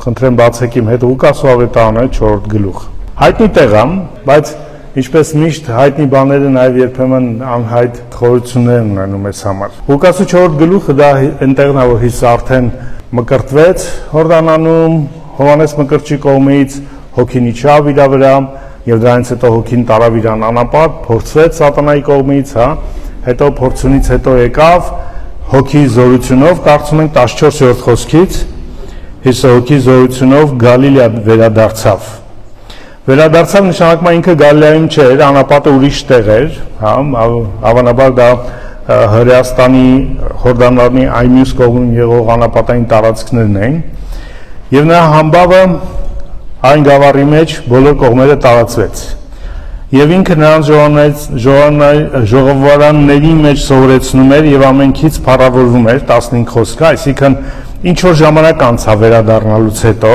Խնդրեմ բացեք իմ հետ Ղուկաս ավետարանը 4-րդ գլուխ։ Հայտնի տեղ է, բայց ինչպես միշտ հայտնի բաները նաև երբեմն անհայտ խորություններ ունենում ես համար։ Ղուկասի 4-րդ գլուխը դա այնտեղն է, որ Հիսուսը արդեն մկրտվեց Հորդանանում, Հովհաննես Մկրտչի կողմից, հոգին իջավ իր վրա, եւ դրանից հետո հոգին տարավ իրան անապատ, փորձվեց սատանայի կողմից, հա, հետո փորձունից հետո եկավ հոգի զորությունով, կարծում ենք 14-րդ խոսքից, Հիսուսը հոգի զորությունով Գալիլեա վերադարձավ։ Վերադարձավ նշանակում է ինքը Գալիլեայում չէր, անապատը ուրիշ տեղ էր, հա, հավանաբար դա Հրեաստանի Հորդանանի այն մյուս կողմում եղող անապատային տարածքներն էին, եւ նրա համբավը այն գավառի մեջ բոլոր կողմերը տարածվեց։ Եվ ինքը նրան ժողովարանների մեջ սովորեցնում էր եւ ամենքից փառավորվում էր 15 խոսքը, այսինքն ինչ որ ժամանակ անցավ վերադառնալուց հետո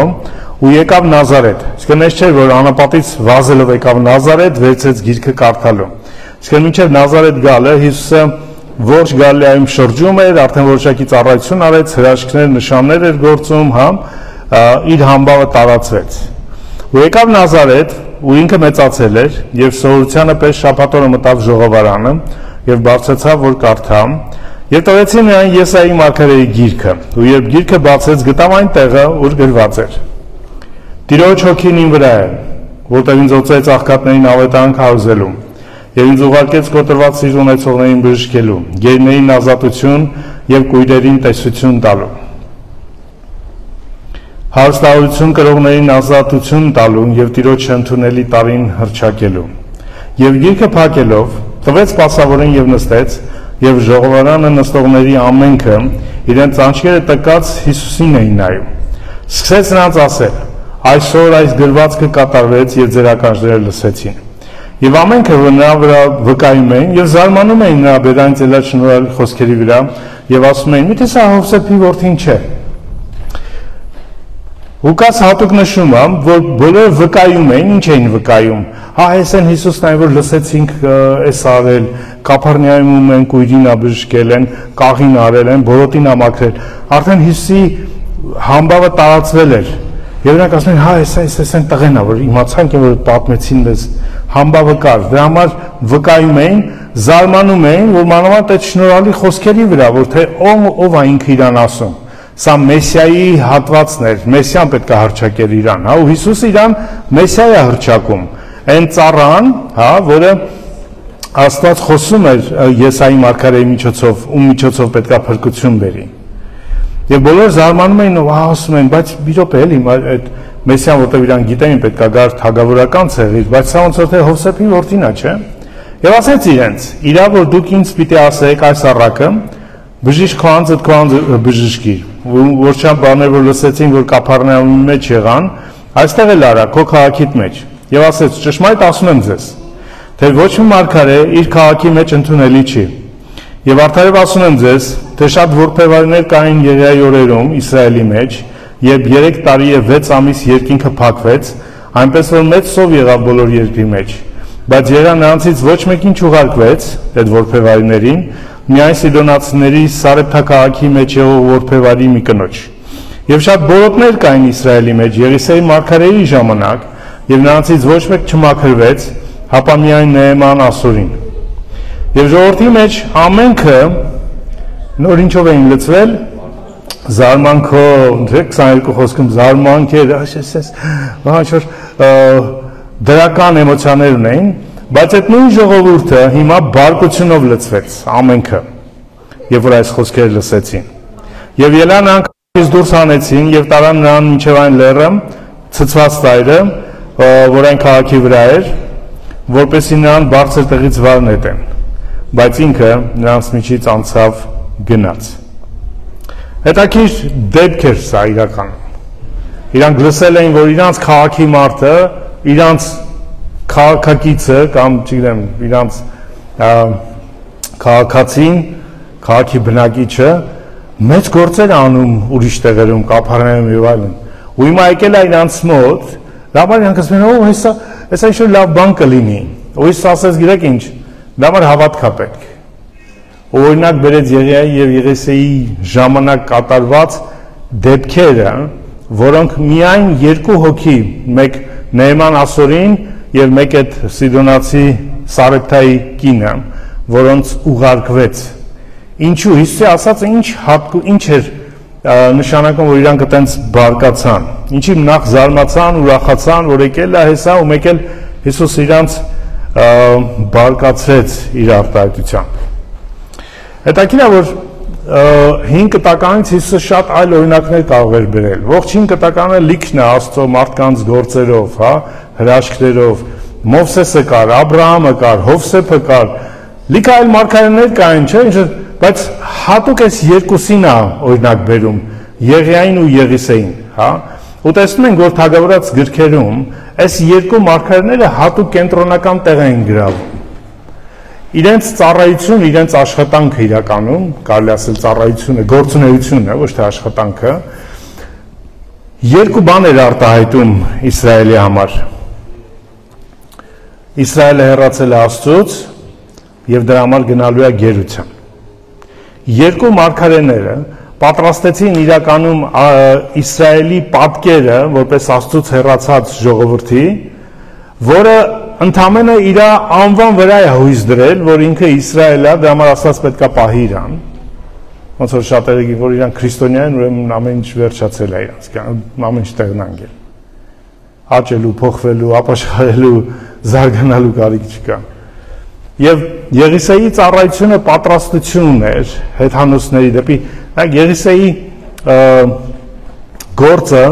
ու եկավ Նազարեթ։ Իսկ մեզ չէր որ անապատից վազելով եկավ Նազարեթ, վերցեց գիրքը կարդալու։ Իսկ մինչև Նազարեթ գալը Հիսուսը ողջ Գալիլեայում շրջում էր, արդեն որոշակի ծառայություն արեց, հրաշքներ, նշաններ էր գործում, հա, իր համբավը տարածվեց։ Ու եկավ Նազարեթ, ու ինքը մեծացել էր, եւ սովորությանը պես շաբաթօրը մտավ ժողովարանը եւ բարձրացավ որ կարդա, եւ տվեցին նրան Եսայի մարգարեի գիրքը, ու երբ գիրքը բացեց, գտավ այն տեղը, ուր գրված էր. Տիրոջ հոգին իմ վրա է, որտեղ ինձ օծեց աղքատներին ավետարանք հարզելու, եւ ինձ ուղարկեց կոտրված սիրտ ունեցողներին բժշկելու, գերիներին ազատություն եւ կույրերին տեսություն տալու, հարստավորություն կրողներին ազատություն տալու եւ Տիրոջ ընդունելի տարին հռչակելու։ Եվ գիրքը փակելով տվեց սպասավորին եւ նստեց, եւ ժողովարանը նստողների ամենքը իրենց անչկերը տկած Հիսուսին էին նայում։ Սկսեց նրանց ասել. այսօր այս գրվածքը կատարվեց եւ ձեր ականջները լսեցին։ Եվ ամենքը որ նրա վրա վկայում էին եւ զարմանում էին նրա բերանից ելած շնորհալի խոսքերի վրա եւ ասում էին. Միթե սա Հովսեփի որդին չէ։ Ղուկաս հատուկ նշում է, որ բոլորը վկայում էին, ինչ էին վկայում։ Հա, այս են Հիսուսն այն որ լսեցինք էս արել, Կափառնայում են կույրին բժշկել են, կաղին արել են, բորոտին ամաքրել։ Արդեն Հիսուսի համբավը տարածվել էր։ Եվ նրանք ասում են, հա, այս են տղենա, որ իմացանք որ պատմեցին մեզ համբավը կար։ Դրա համար վկայում էին, զարմանում էին, որ մանավանդ այդ շնորհալի խոսքերի վրա, որ թե ով է ինքը իրան ասում։ Սա Մեսիայի հատվածն էր, Մեսիան պետք է հռչակեր իրան, հա, ու Հիսուսը իրան Մեսիա է հռչակում։ Այն ծառան, հա, որը Աստված խոսում էր Եսայի մարգարեի միջոցով, ում միջոցով պետք է փրկություն բերի։ Եվ բոլորը զարմանում էին ու ասում են, բայց մի րոպե էլի այդ Մեսիան, որտեղ իրան գիտեն, պետք է գար թագավորական ցեղից, բայց սա ոնց որ թե Հովսեփի որդին է, չէ։ Եվ ասեց իրենց. «Իրա որ դուք ինձ պիտի ասեք այս առակը, բժիշկ քո անձը բժշկի»։ Որչափ բաներ որ լսեցին, որ Կափառնայումի մեջ եղան, այստեղ էլ արա, քո քաղաքիդ մեջ։ Եվ ասեց. «Ճշմարիտ ասում եմ ձեզ, թե ոչ մի մարգարե իր քաղաքի մեջ ընդունելի չի։ Եվ արդարև ասում եմ ձեզ, թե շատ որբևարներ կային Եղիայի օրերում Իսրայելի մեջ, երբ 3 տարի եւ 6 ամիս երկինքը փակվեց, այնպես որ մեծ սով եղավ բոլոր երկրի մեջ։ Բայց Եղիան նրանցից ոչ մեկին չուղարկվեց, այդ որբևարիներին, միայն Սիդոնացիների Սարեփթա քաղաքի մեջ եղող որբևարի մի կնոջ։ Եվ շատ բորոտներ կային Իսրայելի մեջ Եղիսեի մարգարեի ժամանակ, եւ նրանցից ոչ մեկ չմաքրվեց, հապա միայն Նեեման ասորին։ Եվ ժողովրդի մեջ ամենքը նոր ինչով էին լցվել, զարմանքով, 22 խոսքում զարմանք էր, այսպես դրական էմոցիաներ ունեին, բայց այդ նույն ժողովուրդը հիմա բարկությունով լցվեց, ամենքը, երբ որ այս խոսքերը լսեցին։ Եվ ելան նրանք դուրս հանեցին եւ տարան նրան մինչեւ այն լեռը, ցցված ծայրը, որ այն քաղաքի վրա էր, որպեսզի նրան բարձր տեղից վար նետեն, բայց ինքը նրանց միջից անցավ գնաց։ Հետաքրքիր դեպք էր սա իրականում։ Իրանք լսել էին, որ իրանց քաղաքի մարդը, իրանց քաղաքակիցը կամ չգիտեմ, իրանց քաղաքացին, քաղաքի բնակիչը մեծ գործեր անում ուրիշ տեղերում, Կափառնայում եւ այլն։ Ու հիմա եկել է իրանց մոտ, դամար իրանք ասում են, «Օ, հեսա ինչ-որ լավ բան կլինի»։ Ու Հիսուս ասեց, գիտեք ինչ, դամար հավատք է պետք։ Ու օրինակ բերեց Եղիայի եւ Եղիսեի ժամանակ կատարված դեպքերը, որոնք միայն երկու հոգի, մեկ Նեման ասորին եւ մեկ այդ Սիդոնացի Սարեփթայի կինը, որոնց ուղարկվեց։ Ինչու Հիսուսի ասածը ինչ էր նշանակում, որ իրանք այտենց բարկացան, ինչի նախ զարմացան, ուրախացան, որ եկել է հեսա ու մեկ էլ Հիսուս իրանց բարկացրեց իր արտահայտությամբ։ Հետաքրքիր է, որ 5 կտականից Հիսուսը շատ այլ օրինակներ կարող էր բերել։ Ողջ 5 կտականը լիքն է Աստծո մարդկանց գործերով, հա, հրաշքներով։ Մովսեսը կար, Աբրահամը կար, Հովսեփը կար, լիք այլ մարգարեներ կային, չէ՞, բայց հատուկ էս երկուսին է օրինակ բերում, Եղիային ու Եղիսեին, հա։ Ու տեսնում ենք, որ թագավորած գրքերում այս երկու մարգարեները հատուկ կենտրոնական տեղ են գրավում։ Իրենց ծառայություն, իրենց աշխատանքը իրականում, կարելի ասել ծառայությունը, գործունեությունն է, ոչ թե աշխատանքը, երկու բան էր արտահայտում Իսրայելի համար։ Իսրայելը հեռացել է Աստծուց եւ դրա համար գնալու է գերության։ Երկու մարգարեները պատրաստեցին իրականում Իսրայելի պատկերը, որպես Աստծուց հեռացած ժողովրդի, որը ընդամենը իր անվան վրա է հույս դրել, որ ինքը Իսրայել է, դրա համար Աստված պետքա պահի իրան։ Ոնց որ շատերը գիտեն, որ իրան քրիստոնյա են, ուրեմն ամեն ինչ վերջացել է իրանց, ամեն ինչ տեղն անգել։ Աճելու, փոխվելու, ապաշխարելու, զարգանալու կարիք չկա։ Եվ Եղիսեի ծառայությունը պատրաստությունն էր հեթանոսների դեպի, Եղիսեի գործը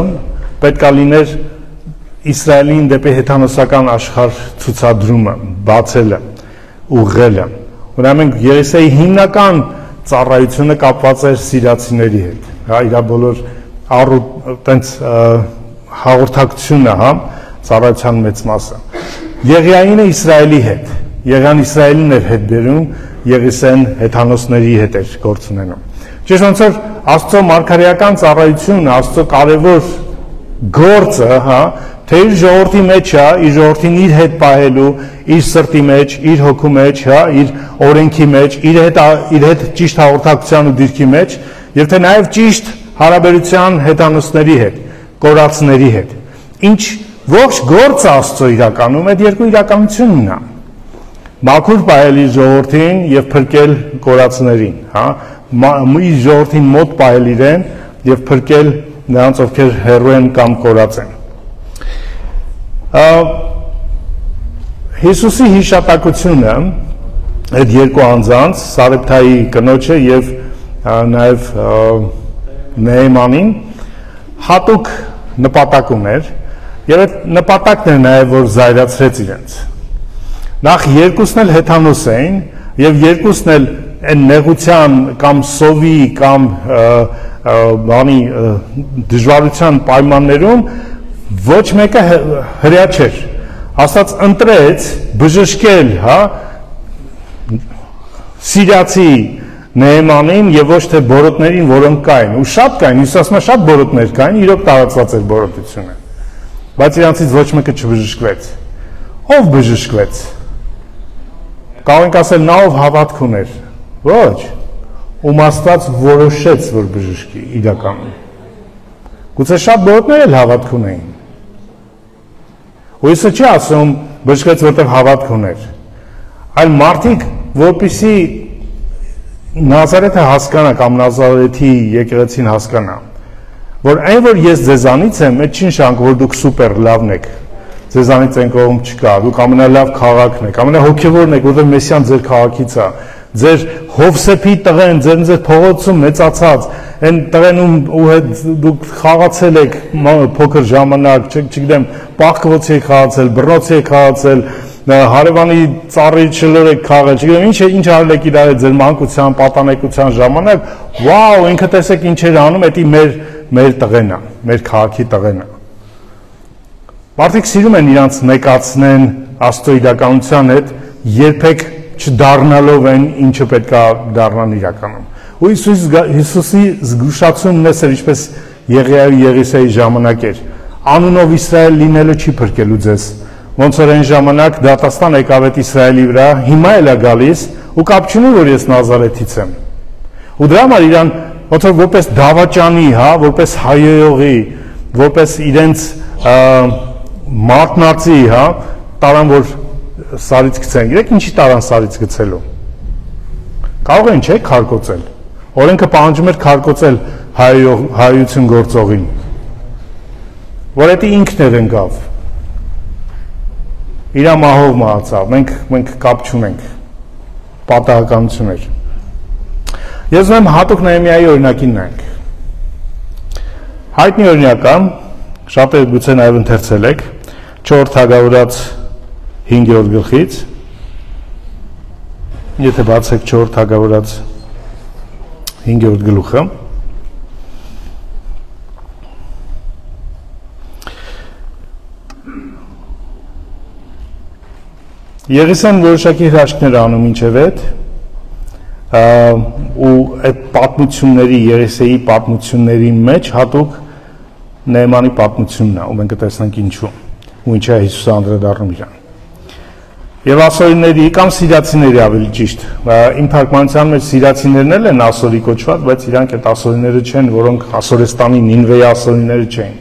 պետքա լիներ Իսրայելին դեպի հեթանոսական աշխարհ ցուցադրումը, բացելը, ուղղելը։ Ուրեմն Եղիսեի հիմնական ծառայությունը կապված էր սիրացիների հետ։ Հա, իր բոլոր տենց հաղորդակցությունը, հա, ծառայության մեծ մասը։ Եղիայինը Իսրայելի հետ, Եղիան Իսրայելին էր հետ բերում, Եղիսեն հեթանոսների հետ էր գործ ունենում։ Ճիշտ ոնց որ Աստծո մարգարեական ծառայությունը, Աստծո կարևոր գործը, հա, թե իր ժողովրդի մեջ է, իր ժողովրդին իր հետ պահելու, իր սրտի մեջ, իր հոգու մեջ, հա, իր օրենքի մեջ, իր հետ ճիշտ հաղորդակցության ու դիրքի մեջ, եւ թե նաեւ ճիշտ հարաբերության հեթանոսների հետ, կորածների հետ։ Ինչ ողջ գործը Աստծո իրականում այդ երկու իրականությունն է։ Մաքուր պահել իր ժողովրդին եւ փրկել կորածներին, հա, իր ժողովրդին մոտ պահել իրեն եւ փրկել նրանց, ովքեր հեռու են կամ կորած են։ Հիսուսի հիշատակությունը այդ երկու անձանց, Սարեփթայի կնոջը եւ նաեւ Նեմանին, հատուկ նպատակ ուներ եւ այդ նպատակն էր նաեւ որ զայրացրեց իրենց։ Նախ երկուսն էլ հեթանոս էին եւ երկուսն էլ այն նեղության կամ սովի կամ բանի դժվարության պայմաններում ոչ մեկը հրյա չէր։ Աստված ընտրեց բժշկել, հա, սիրիացի Նեմանին եւ ոչ թե բորոտներին, որոնք կային։ Ու շատ կային, Հիսուս ասում է շատ բորոտներ կային, իրոք տարածված էր բորոտությունը։ Բայց իրանցից ոչ մեկը չբժշկվեց։ Ով բժշկվեց։ Կարող ենք ասել նա ով հավատք ուներ։ Ոչ։ Ում Աստված որոշեց, որ բժշկի իրականում։ Գուցե շատ բորոտներ էլ հավատք ունեին։ Ու Հիսուսը չի ասում բժշկեց, որտեղ հավատք ուներ։ Այլ մարդիկ, որպեսզի Նազարեթը հասկանա կամ Նազարեթի եկեղեցին հասկանա, որ այն որ ես ձեզանից եմ, այդ չի նշանակում, որ դուք սուպեր լավն եք։ Ձեզանից այն կողմ չկա, դուք ամենալավ քաղաքն եք, ամենահոգևորն եք, որովհետև Մեսիան ձեր քաղաքից է։ Ձեր Հովսեփի տղեն, ձեր փողոցում մեծացած, այն տղենում ու հետ դուք խաղացել եք փոքր ժամանակ, չգիտեմ, պաղկվոցի եք խաղացել, բռնոցի եք խաղացել, հարևանի ծառի չլոր եք խաղել, չգիտեմ ինչ արել եք իրար ձեր մանկության, պատանեկության ժամանակ, վաու, ինքը տեսեք ինչ էր անում, դա մեր տղեն է, մեր քաղաքի տղեն է։ Մարդիկ սիրում են իրանց մեկացնեն Աստծո իրականության հետ, երբեք չդառնալով են ինչը պետքա դառնան իրականում։ Ու Հիսուսի զգուշացումն էր, ինչպես Եղիայի Եղիսեի ժամանակ էր։ Անունով Իսրայել լինելը չի փրկելու ձեզ։ Ոնց որ այն ժամանակ դատաստան եկավ այդ Իսրայելի վրա, հիմա էլ է գալիս ու կապ չունի, որ ես Նազարեթից եմ։ Ու դրա համար իրան ոնց որ որպես դավաճանի, հա, որպես հայոյողի, որպես իրենց մարտնացի, հա, տարան որ սարից գցեն։ Գիտեք ինչի տարան սարից գցելու։ Կարող են չէ քարկոծել։ Օրենքը պահանջում էր քարկոծել հայություն գործողին։ Որ դա ինքն էր ընկավ։ Իր մահով մահացավ։ Մենք կապ չունենք։ Պատահականություն էր։ Ես ուզում եմ հատուկ Նեհեմիայի օրինակին նայենք։ Հայտնի օրինակը, շատերը գուցե նաև ընթերցել եք, 4 Թագավորաց 5-րդ գլխից, եթե բացեք 4 Թագավորաց 5-րդ գլուխը, Եղիսեն որոշակի հրաշքներ անում ինչև այդ, ու այդ պատմությունների, Եղիսեի պատմությունների մեջ հատուկ Նեհեմանի պատմությունն է, ու մենք կտեսնենք ինչու, ու ինչա Հիսուսը անդրադառնում իրան։ Եվ ասորիների կամ սիրիացիների ավելի ճիշտ, իմ թարգմանության մեջ սիրիացիներն են ասորի կոչված, բայց իրանք այդ ասորիները չեն, որոնք Ասորեստանի Նինվեի ասորիները չեն։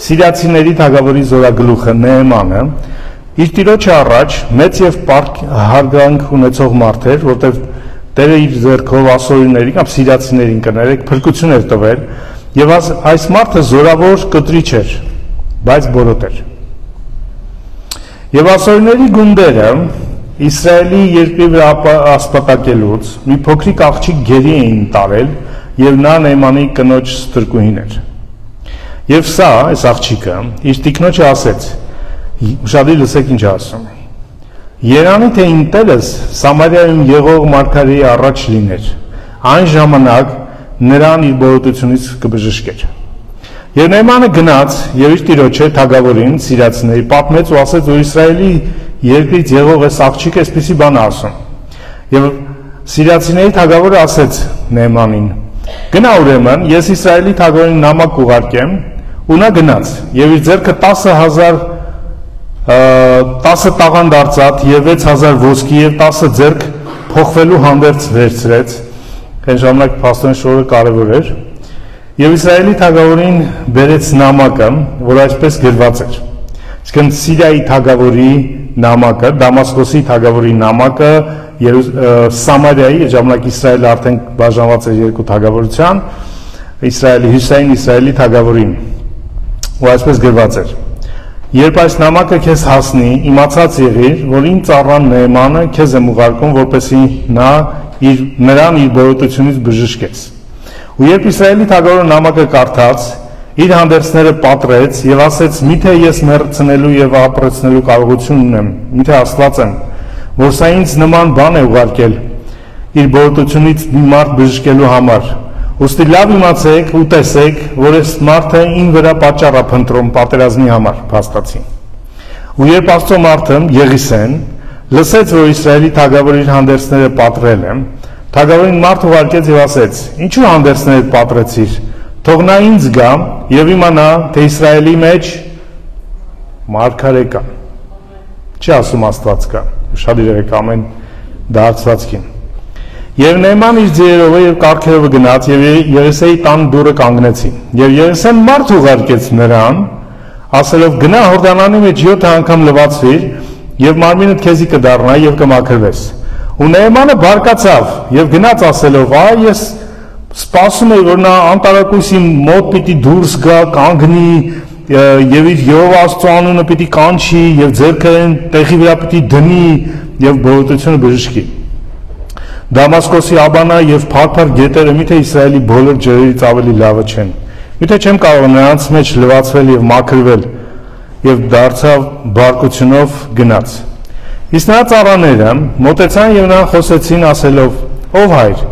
Սիրիացիների թագավորի զորագլուխը Նեհեմանը իր տիրոջը առաջ մեծ եւ հարգանք ունեցող մարդ էր, որտեղ Տերը իր ձեռքով ասորիներին կամ սիրիացիներին կներեք փրկություն էր տվել, եւ այս մարդը զորավոր կտրիչ էր, բայց բորոտ էր։ Եվ ասորիների գունդերը Իսրայելի երկրի վրա ասպատակելուց մի փոքրիկ աղջիկ գերի էին տարել, եւ նա Նեհեմանի կնոջ ստրկուհին էր։ Եվ սա, այս աղջիկը, իր տիկնոջը ասեց. Ուշադիր լսեք ինչ ասում։ Երանի թե իմ տերս Սամարիայում եղող մարգարեի առաջ լիներ, այն ժամանակ նրան իր բորոտությունից կբժշկեր։ Եվ Նեհեմանը գնաց եւ իր տիրոջը թագավորին սիրիացիների պատմեց ու ասեց, որ Իսրայելի երկրից եղող այս աղջիկը այսպեսի բան է ասում։ Եվ սիրիացիների թագավորը ասեց Նեհեմանին. Գնա ուրեմն, ես Իսրայելի թագավորին նամակ կուղարկեմ, ու նա գնաց եւ իր ձեռքը 10 տաղանդ արծաթ եւ 6000 ոսկի եւ 10 ձեռք փոխվելու հանդերձ վերցրեց։ Այն ժամանակ փաստորեն շորը կարևոր էր։ Եվ Իսրայելի թագավորին բերեց նամակը, որ այսպես գրված էր։ Իսկն Սիրիայի թագավորի նամակը, Դամասկոսի թագավորի նամակը, Սամարիայի, ժամանակ Իսրայելը արդեն բաժանված էր երկու թագավորության, Իսրայելի հյուսային Իսրայելի թագավորին։ Ու այսպես գրված էր. Երբ այս նամակը քեզ հասնի, իմացած եղիր, որ իմ ծառան Նեհեմանը քեզ եմ ուղարկում, որպեսզի նրան իր բորոտությունից բժշկես։ Ու երբ Իսրայելի թագավորը նամակը կարդաց, իր հանդերձները պատռեց եւ ասեց. Միթե ես մեռցնելու եւ ապրեցնելու կարողություն ունեմ, միթե Աստված եմ, որ սա ինձ նման բան է ուղարկել իր բորոտությունից մի մարդ բժշկելու համար։ Ուստի լավ իմացեք ու տեսեք, որ այս մարդը ին վրա պատճառ է փնտրում պատերազմի համար, փաստացի։ Ու երբ Աստծո մարդը Եղիսեն լսեց, որ Իսրայելի թագավորի հանդերձները պատռել են, թագավորին մարդ ուղարկեց եւ ասեց. Ինչու հանդերձները պատռեցիր։ Թող նա ինձ գա եւ իմանա, թե Իսրայելի մեջ մարգարե կա։ Չի ասում Աստված կա։ Շատ իրեք ամեն դարձվածքին։ Եվ Նեհեման իր ձերով եւ կարգերով գնաց եւ Եղիսեի տան դուռը կանգնեցին։ Եվ Եղիսեն մարդ ուղարկեց նրան, ասելով. Գնա Հորդանանի մեջ 7 անգամ լվացվիր եւ մարմինդ քեզի կդառնա եւ կմաքրվես։ Ու Նեհեմանը բարկացավ եւ գնաց ասելով. Այ ես սպասում եի, որ նա անտարակույսի մոտ պիտի դուրս գա, կանգնի եւ իր Եհովա Աստծո անունը պիտի կանչի եւ ձեռքը տեղի վրա պիտի դնի եւ բողոքությունը բժշկի։ Դամասկոսի Աբանա եւ փարփար գետերը միթե Իսրայելի բոլոր ջրերից ավելի լավը չեն։ Միթե չեմ կարող նրանց մեջ լվացվել եւ մաքրվել եւ դարձավ բարկությունով գնաց։ Իսկ նրա ծառաները մոտեցան եւ նրան խոսեցին ասելով. Ով հայր,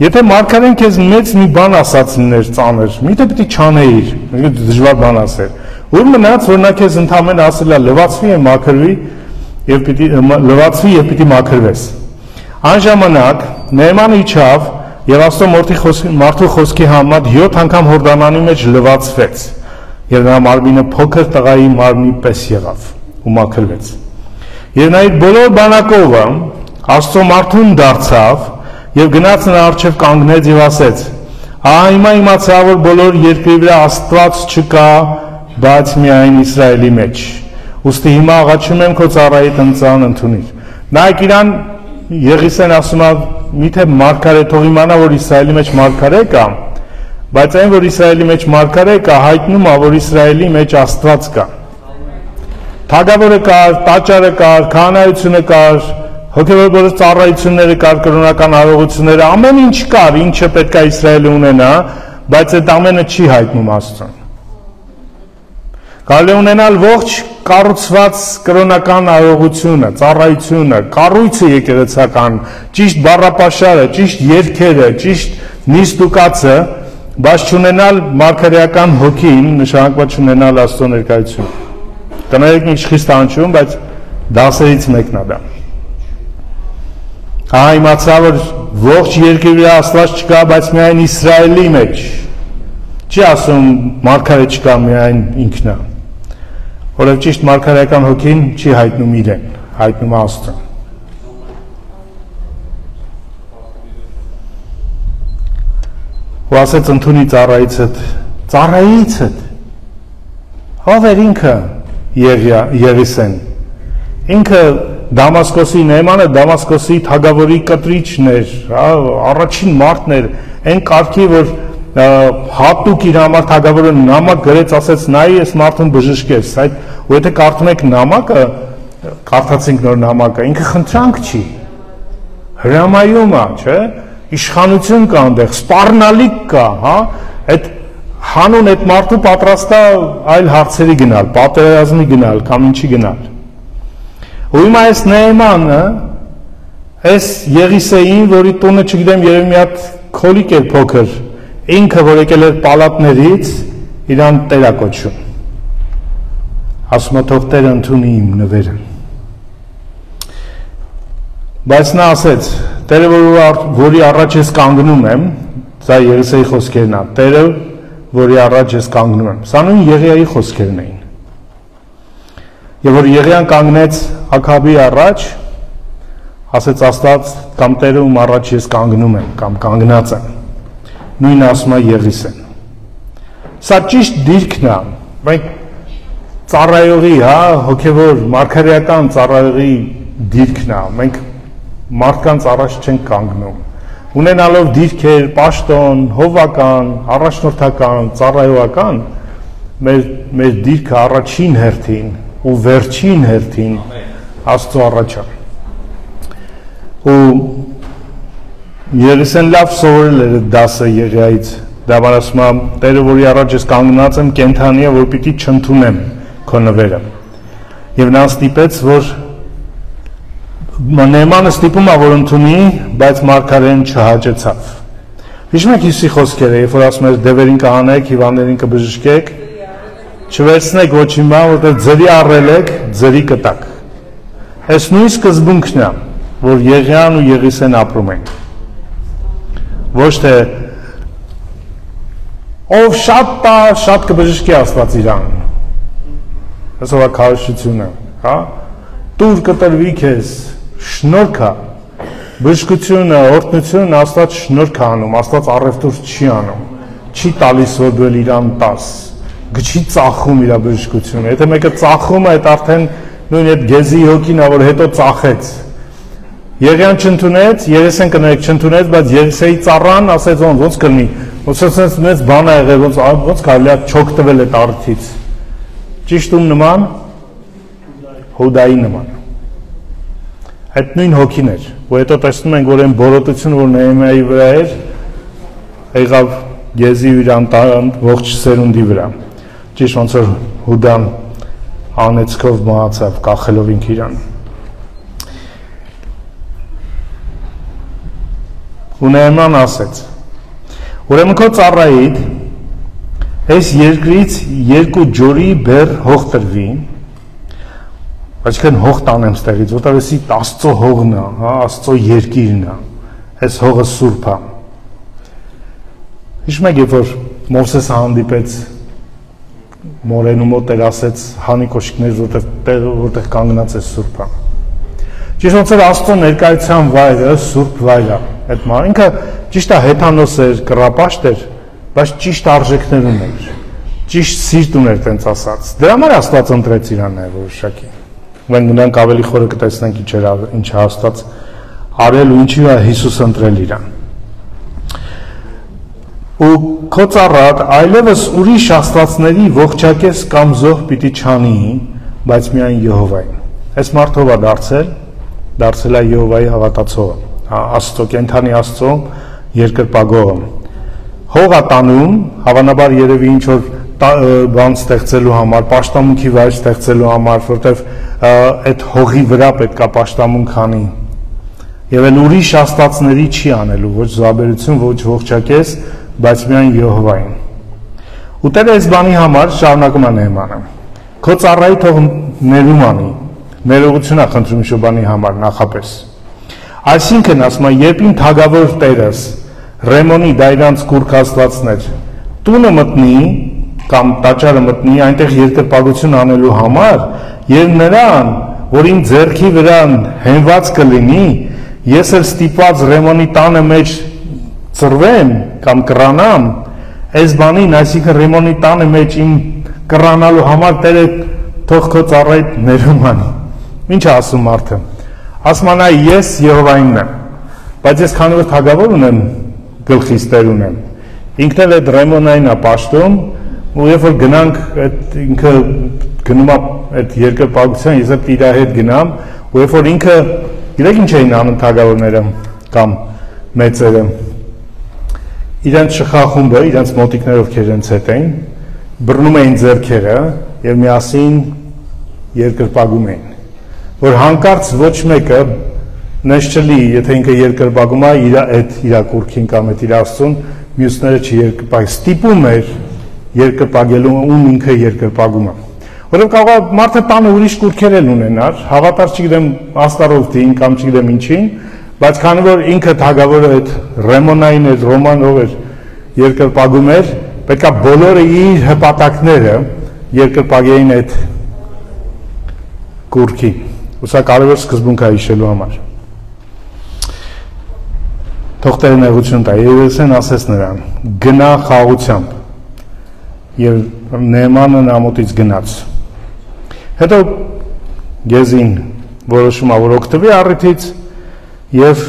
եթե մարգարեն քեզ մեծ մի բան ասած լիներ ծանր, միթե պիտի չանեիր, դժվար բան ասեր։ Ուր մնաց, որ նա քեզ ընդամենը ասել է լվացվի եւ մաքրվի եւ պիտի մաքրվես։ Այն ժամանակ Նեհեմանը իջավ եւ Աստծո մարդու խոսքի համաձայն 7 անգամ Հորդանանի մեջ լվացվեց եւ նրա մարմինը փոքր տղայի մարմնի պես եղավ ու մաքրվեց։ Եվ նա իր բոլոր բանակովը Աստծո մարդուն դարձավ եւ գնաց նրա առջև կանգնեց եւ ասեց. Հիմա իմացա, որ բոլոր երկրի վրա Աստված չկա, բայց միայն Իսրայելի մեջ։ Ուստի հիմա աղաչում եմ քո ծառայի տնծան ընդունիր։ Նայեք իրան Եղիսեն ասում է, միթե մարգարե թող իմանա, որ Իսրայելի մեջ մարգարե կա, բայց այն, որ Իսրայելի մեջ մարգարե կա, հայտնում է, որ Իսրայելի մեջ Աստված կա։ Թագավորը կար, տաճարը կար, քահանայությունը կար, հոգևոր բոլոր ծառայությունները կար, կրոնական արարողությունները, ամեն ինչ կար, ինչը պետք է Իսրայելը ունենա, բայց այդ ամենը չի հայտնում Աստծուն։ Կարելի է ունենալ ողջ կառուցված կրոնական արարողությունը, ծառայությունը, կառույցը եկեղեցական, ճիշտ բառապաշարը, ճիշտ երգերը, ճիշտ նիստուկացը, բայց չունենալ մարգարեական հոգին, նշանակված չունենալ Աստծո ներկայություն։ Կներեք ինչ խիստ անջում, բայց դասերից մեկն է դա։ Իմացա, որ ողջ երկրի վրա Աստված չկա, բայց միայն Իսրայելի մեջ։ Չի ասում մարգարե չկա, միայն ինքն է։ Որով ճիշտ մարգարեական հոգին չի հայտնում իրեն, հայտնում Աստծուն։ Ու ասեց ընդունի ծառայիցդ, ծառայիցդ։ Ով էր ինքը Եղիսեն։ Ինքը Դամասկոսի նեյմանը, Դամասկոսի թագավորի կտրիչն էր, առաջին մարդն էր, այն կարգի, որ հատուկ իր համար թագավորը նամակ գրեց, ասեց նայի այս մարդուն բժշկես, ու եթե կարդում եք նամակը, կարդացինք նոր նամակը, ինքը խնդրանք չի, հրամայում է, չէ, իշխանություն կա այնտեղ, սպառնալիք կա, այդ հանուն այդ մարդու պատրաստ է այլ հարցերի գնալ, պատերազմի գնալ, կամ ինչի գնալ։ Ու հիմա այս Նեյմանը, այս Եղիսեին, որի տունը չգիտեմ երևի մի հատ քոլիկ էր փոքր, ինքը որ եկել էր պալատներից, իրան Տեր է կոչում։ Ասում է թող Տերը ընդունի իմ նվերը։ Բայց նա ասեց, Տերը որի առաջ ես կանգնում եմ, սա Եղիսեի խոսքերն է, Տերը որի առաջ ես կանգնում եմ։ Սա նույն Եղիայի խոսքերն էին։ Եվ որ Եղիան կանգնեց Աքաբի առաջ, ասեց Աստված կամ Տերը ում առաջ ես կանգնում եմ, կամ կանգնած եմ։ Նույնը ասում է Եղիսեն։ Սա ճիշտ դիրքն է, մենք ծառայողի, հոգևոր, մարգարեական ծառայողի դիրքն է, մենք մարդկանց առաջ չենք կանգնում։ Ունենալով դիրքեր, պաշտոն, հովական, առաջնորդական, ծառայողական, մեր դիրքը առաջին հերթին ու վերջին հերթին Աստծո առաջ է։ Ու Եղիսեն լավ սովորել էր դասը Եղիայից, դա ասում է, Տերը որի առաջ ես կանգնած եմ, կենդանի է, որ պիտի չընդունեմ քո նվերը։ Եվ նա ստիպեց, որ Նեյմանը ստիպում է, որ ընդունի, բայց մարգարեն չհաճեցավ։ Հիշում եք Հիսուսի խոսքերը, երբ որ ասում էր դևերին կհանեք, հիվանդներին կբժշկեք, չվերցնեք ոչինչ, որտեղ ձրի առել եք, ձրի կտակ։ Այս նույն սկզբունքն է, որ Եղիան ու Եղիսեն ապրում են։ Ոչ թե ով շատ տա, շատ կբժշկի Աստված իրան։ Այսօր քարոշությունը, տուր կտրվի քեզ, շնորհք է, բժշկությունը, օրհնությունը Աստված շնորհք է անում, Աստված առևտուր չի անում, չի տալիս որ դու իրան տաս, չի ծախում իր բժշկությունը, եթե մեկը ծախում է, այդ արդեն նույն այդ գեզի հոգին է, որ հետո ծախեց։ Եղիան չընդունեց, Եղիսեն կներեք չընդունեց, բայց Եղիսեի ծառան ասեց ոնց կլինի, ոնց մեծ բան է եղել, ոնց կարելի է չոք տվել այդ առիթից։ Ճիշտ ում նման, Հուդայի նման։ Այդ նույն հոգին էր, ու հետո տեսնում ենք, որ այն բորոտությունը, որ Նեհեմիայի վրա էր, եղավ Գեզի իր ողջ սերունդի վրա։ Ճիշտ ոնց որ Հուդան անեծքով մահացավ, կախելով ինք իրան։ Ու Նեհեման ասեց. Ուրեմն քո ծառայիդ այս երկրից 2 ջորի բեռ հող տրվի, այսինքն հող տանեմ ստեղից, որտեղ էսի Աստծո հողն է, Աստծո երկիրն է, այս հողը սուրբ է։ Հիշում եք, երբ որ Մովսեսը հանդիպեց մորենու մոտ, էր ասեց հանի կոշիկներ, որտեղ կանգնած է սուրբը։ Ճիշտ ոնց էր Աստծո ներկայության վայրը, սուրբ վայր է։ Այդ ինքը ճիշտ է հեթանոս էր, կռապաշտ էր, բայց ճիշտ արժեքներ ուներ, ճիշտ սիրտ ուներ, տենց ասած։ Դրա համար Աստված ընտրեց իրան նաև որոշակի։ Մենք նրանք ավելի խորը կտեսնենք ինչ է Աստված արել ու ինչի է Հիսուս ընտրել իրան։ Ու քո ծառատ այլևս ուրիշ աստվածների ողջակես կամ զոհ պիտի չանի, բայց միայն Եհովային։ Այս մարդը ով է դարձել է Եհովայի հավատացողը, Աստծո, կենդանի Աստծո երկրպագողը։ Հող է տանում, հավանաբար երևի ինչ որ բան ստեղծելու համար, պաշտամունքի վայր ստեղծելու համար, որտեվ այդ հողի վրա պետք է պաշտամունք անի։ Եվ այն ուրիշ աստվածների չի անելու, ոչ զոհաբերություն, ոչ ողջակես, բայց միայն Եհովային։ Ու Տերը այս բանի համար շարունակում է Նեհմանը։ Քո ծառայի թող ներում անի, ներողություն է խնդրում Շոբանի համար նախապես։ Այսինքն ասում է, երբ իմ թագավոր Տերս Ռեմոնի դա իրանց կուրք աստվածներ տունը մտնի կամ տաճարը մտնի այնտեղ երկրպագություն անելու համար, եւ նրան, որ իմ ձեռքի վրա հենված կլինի, ես էլ ստիպված Ռեմոնի տանը մեջ ծրվեմ կամ կռանամ, այս բանին, այսինքն Ռեմոնի տանը մեջ իմ կռանալու համար Տերը թող քո ծառայի ներում անի։ Ինչ է ասում մարդը։ Ասում է, ես Եհովայինն եմ, բայց ես քանի որ թագավոր ունեմ, գլխիս Տեր ունեմ։ Ինքն էլ այդ Ռեմոնային է պաշտում, ու երբ որ գնանք, այդ ինքը գնում է այդ երկրպագության, ես էլ իր հետ գնամ, ու երբ որ ինքը, գիտեք ինչ էին անում թագավորները կամ մեծերը, իրենց շխախումբը, իրենց մոտիկներով իրենց հետ էին, բռնում էին ձեռքերը եւ միասին երկրպագում էին, որ հանկարծ ոչ մեկը նես չլի, եթե ինքը երկրպագում է իր կուրքին կամ իր Աստծուն, մյուսները չերկրպագ, ստիպում էր երկրպագելու ում ինքը երկրպագում է։ Որովհետև կարող է մարդը տանը ուրիշ կուրքեր էլ ունենար, հավատար չգիտեմ աստառովթին կամ չգիտեմ ինչին, բայց քանի որ ինքը թագավորը այդ Ռեմոնային այդ Ռոմանով էր երկրպագում էր, պետք է բոլորը իր հպատակները երկրպագեին այդ կուրքի։ Ու սա կարևոր սկզբունք է հիշելու համար։ Թող Տերը նեղություն տա, Երեսեն ասեց նրան, գնա խաղությամբ, և Նեհմանը նամոտից գնաց։ Հետո Գեզին որոշում է, որ օգտվի առիթից և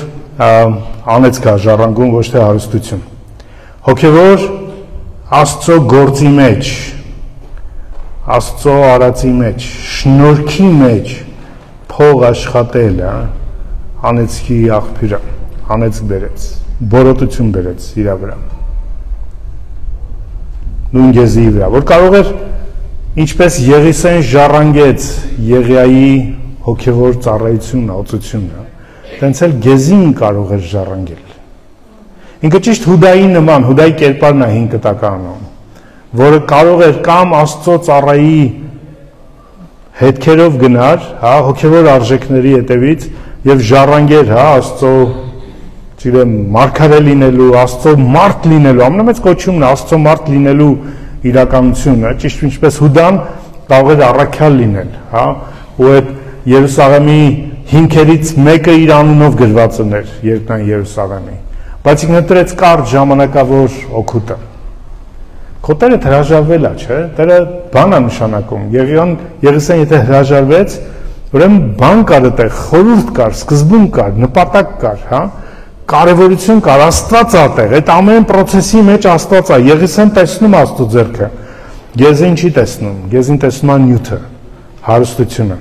անեծք է ժառանգում, ոչ թե հարստություն։ Հոգևոր Աստծո գործի մեջ, Աստծո արածի մեջ, շնորհքի մեջ փող աշխատելը անեծքի աղբյուր է, անեծք բերեց, բորոտություն բերեց իր վրա։ Նույն Գեզիի վրա, որ կարող էր ինչպես Եղիսեն ժառանգեց Եղիայի հոգևոր ծառայությունն, օծությունը, տենց էլ Գեզին կարող էր ժառանգել։ Ինքը ճիշտ Հուդայի նման, Հուդայի կերպարն է 5 կտականում, որը կարող էր կամ Աստծո ծառայի հետքերով գնար, հոգևոր արժեքների հետևից եւ ժառանգեր, Աստծո չգիտեմ, մարգարե լինելու, Աստծո մարդ լինելու, ամենամեծ կոչումն է Աստծո մարդ լինելու իրականությունը, ճիշտ ինչպես Հուդան կարող էր առաքյալ լինել, ու այդ Երուսաղեմի հիմքերից մեկը իր անունով գրված ուներ երկնային Երուսաղեմի, բայց ինքն ընտրեց կարճ ժամանակավոր օգուտը։ Քո Տերը հրաժարվել է, չէ՞, Տերը բան է նշանակում, Եղիսեն եթե հրաժարվեց, ուրեմն բան կար այդտեղ, խորհուրդ կար, սկզբունք կար, նպատակ կար, կարևորություն կար, Աստված է այդտեղ, այդ ամեն process-ի մեջ Աստված է, Եղիսեն տեսնում է Աստծո ձեռքը, Գեզին չի տեսնում, Գեզին տեսնում է նյութը, հարստությունը,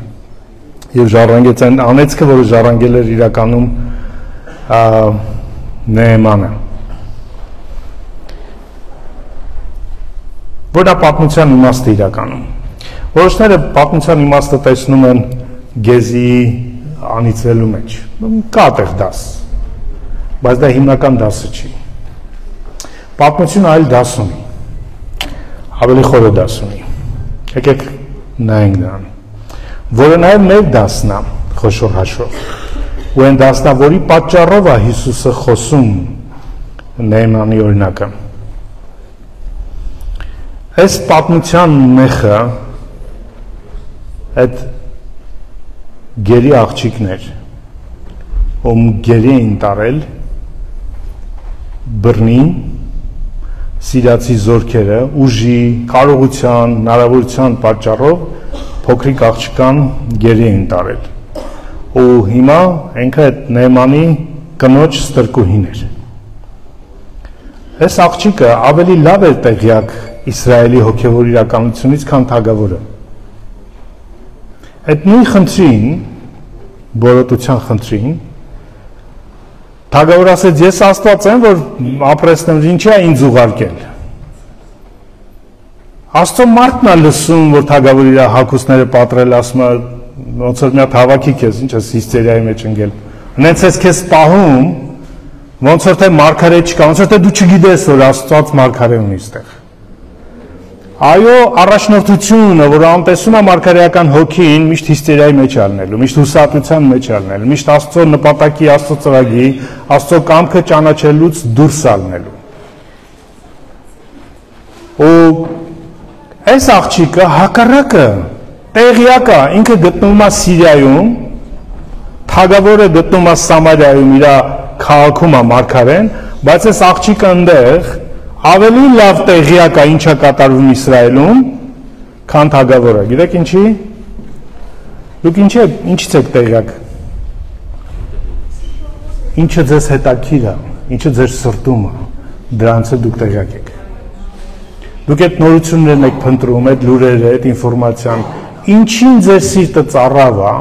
եւ ժառանգեց այն անեծքը, որը ժառանգել էր իրականում Նեհմանը։ Որն է պատմության իմաստը իրականում։ Որոշները պատմության իմաստը տեսնում են Գեզիի անիծվելու մեջ։ Կա այդտեղ դաս, բայց դա հիմնական դասը չի։ Պատմությունը այլ դաս ունի, ավելի խորը դաս ունի։ Եկեք նայենք նրան, որը նաև մեր դասն է, խոշոր հաշվով։ Ու այն դասն է, որի պատճառով է Հիսուսը խոսում Նեհմանի օրինակը։ Այս պատմության մեխը այդ գերի աղջիկներ, ում գերի էին տարել բռնին, սիրացի զորքերը ուժի, կարողության, հնարավորության պատճառով փոքրիկ աղջկան գերի են տարել։ Ու հիմա ինքը այդ Նեեմանի կնոջ ստրկուհին էր։ Այս աղջիկը ավելի լավ էր տեղյակ Իսրայելի հոգևոր իրականությունից, քան թագավորը։ Այդ նույն խնդրին, բորոտության խնդրին, թագավորը ասեց, ես Աստված եմ, որ ապրեցնեմ, ինչի է ինձ ուղարկել։ Աստծո մարդն է լսում, որ թագավորը իր հագուստները պատրել, ասում է, ոնց որ մի հատ հավաքի քեզ, ինչ ես հիստերիայի մեջ ընկել։ Հենց ես քեզ պահում, ոնց որ թե մարգարե չկա, ոնց որ թե դու չգիտես, որ Աստված մարգարե ունի այստեղ։ Այո, առաջնորդությունը, որ անտեսում է մարգարեական հոգին, միշտ հիստերիայի մեջ ալնելու, միշտ հուսահատության մեջ ալնելու, միշտ Աստծո նպատակի, Աստծո ծրագրի, Աստծո կամքը ճանաչելուց դուրս ալնելու։ Ու այս աղջիկը հակառակը տեղյակ է, ինքը գտնվում է Սիրիայում, թագավորը գտնվում է Սամարիայում, իր քաղաքում է մարգարեն, բայց այս աղջիկը այնտեղ ավելի լավ տեղյակ է ինչա կատարվում Իսրայելում, քան թագավորը։ Գիտեք ինչի։ Դուք ինչից եք տեղյակ։ Ինչը ձեզ հետաքրքիր է, ինչը ձեր սրտում է, դրանից դուք տեղյակ եք։ Դուք այդ նորություններն եք փնտրում, այդ լուրերը, այդ ինֆորմացիան, ինչին ձեր սիրտը ծառավ է,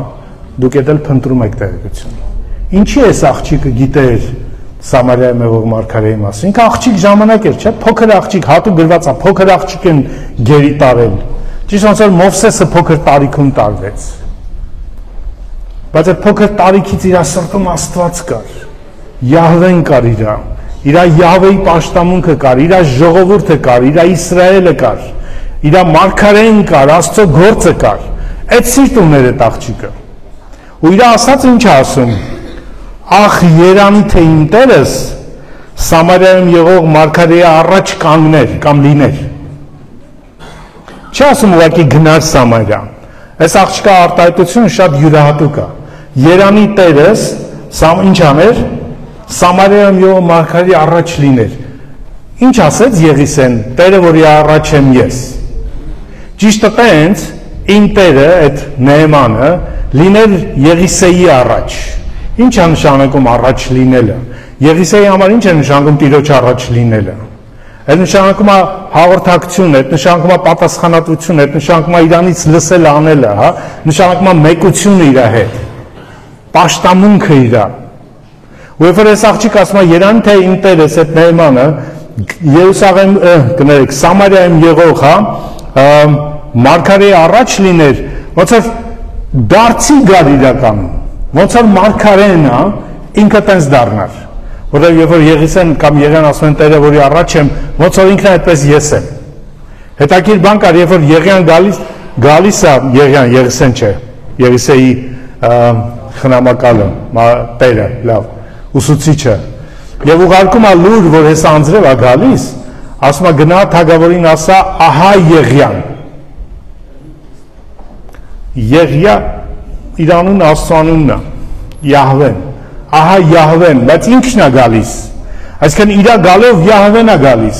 դուք այդ էլ փնտրում եք տեղեկություն։ Ինչի էս աղջիկը գիտեր Սամարիայում եղող մարգարեի մասին, ինքը աղջիկ ժամանակ էր, չէ՞, փոքր աղջիկ, հատուկ գրված է, փոքր աղջիկ են գերի տարել։ Ճիշտ ոնց որ Մովսեսը փոքր տարիքում տարվեց։ Բայց այդ փոքր տարիքից իր սրտում Աստված կար, Յահվեն կար իր Յահվեի պաշտամունքը կար, իր ժողովուրդը կար, իր Իսրայելը կար, իր մարգարեն կար, Աստծո գործը կար։ Այդ սիրտ ուներ այդ աղջիկը։ Ու իր ասածը ինչ է ասում։ Ախ երանի թե իմ տերս Սամարիայում եղող մարգարեի առաջ կանգներ կամ լիներ։ Չի ասում ուղղակի գնար Սամարիա։ Այս աղջկա արտահայտությունը շատ յուրահատուկ է։ Երանի տերս ինչ աներ, Սամարիայում եղող մարգարեի առաջ լիներ։ Ինչ ասեց Եղիսեն, տերը որի առաջ եմ ես։ Ճիշտ է տենց իմ տերը, այդ Նեեմանը, լիներ Եղիսեի առաջ։ Ինչ է նշանակում առաջ լինելը։ Եղիսեի համար ինչ է նշանակում Տիրոջ առաջ լինելը։ Այդ նշանակում է հաղորդակցություն, այդ նշանակում է պատասխանատվություն, այդ նշանակում է իրանից լսել անելը, հա, նշանակում է մեկությունը իր հետ, պաշտամունքը իր։ Ու երբ որ այս աղջիկը ասում է երանի թե իմ տերս այդ Նեեմանը Երուսաղեմ կներեք Սամարիայում եղող, հա, մարգարեի առաջ լիներ, ոնց որ դարձի գար իրականում, ոնց որ մարգարեն է, ինքը տենց դառնար, որտեղ երբ որ Եղիսեն կամ Եղիան ասում են տերը որի առաջ եմ, ոնց որ ինքն այդպես ես եմ։ Հետաքրքիր բան կար, երբ որ Եղիան գալիս է, Եղիսեն չէ, Եղիսեի խնամակալը, տերը, լավ, ուսուցիչը, եւ ուղարկում է լուր, որ հեսա անձրև է գալիս, ասում է գնա թագավորին ասա, ահա Եղիան։ Եղիա իր անունը Աստծո անունն է, Յահվեն, ահա Յահվեն, բայց ինքն է գալիս, այսինքն իր գալով Յահվեն է գալիս,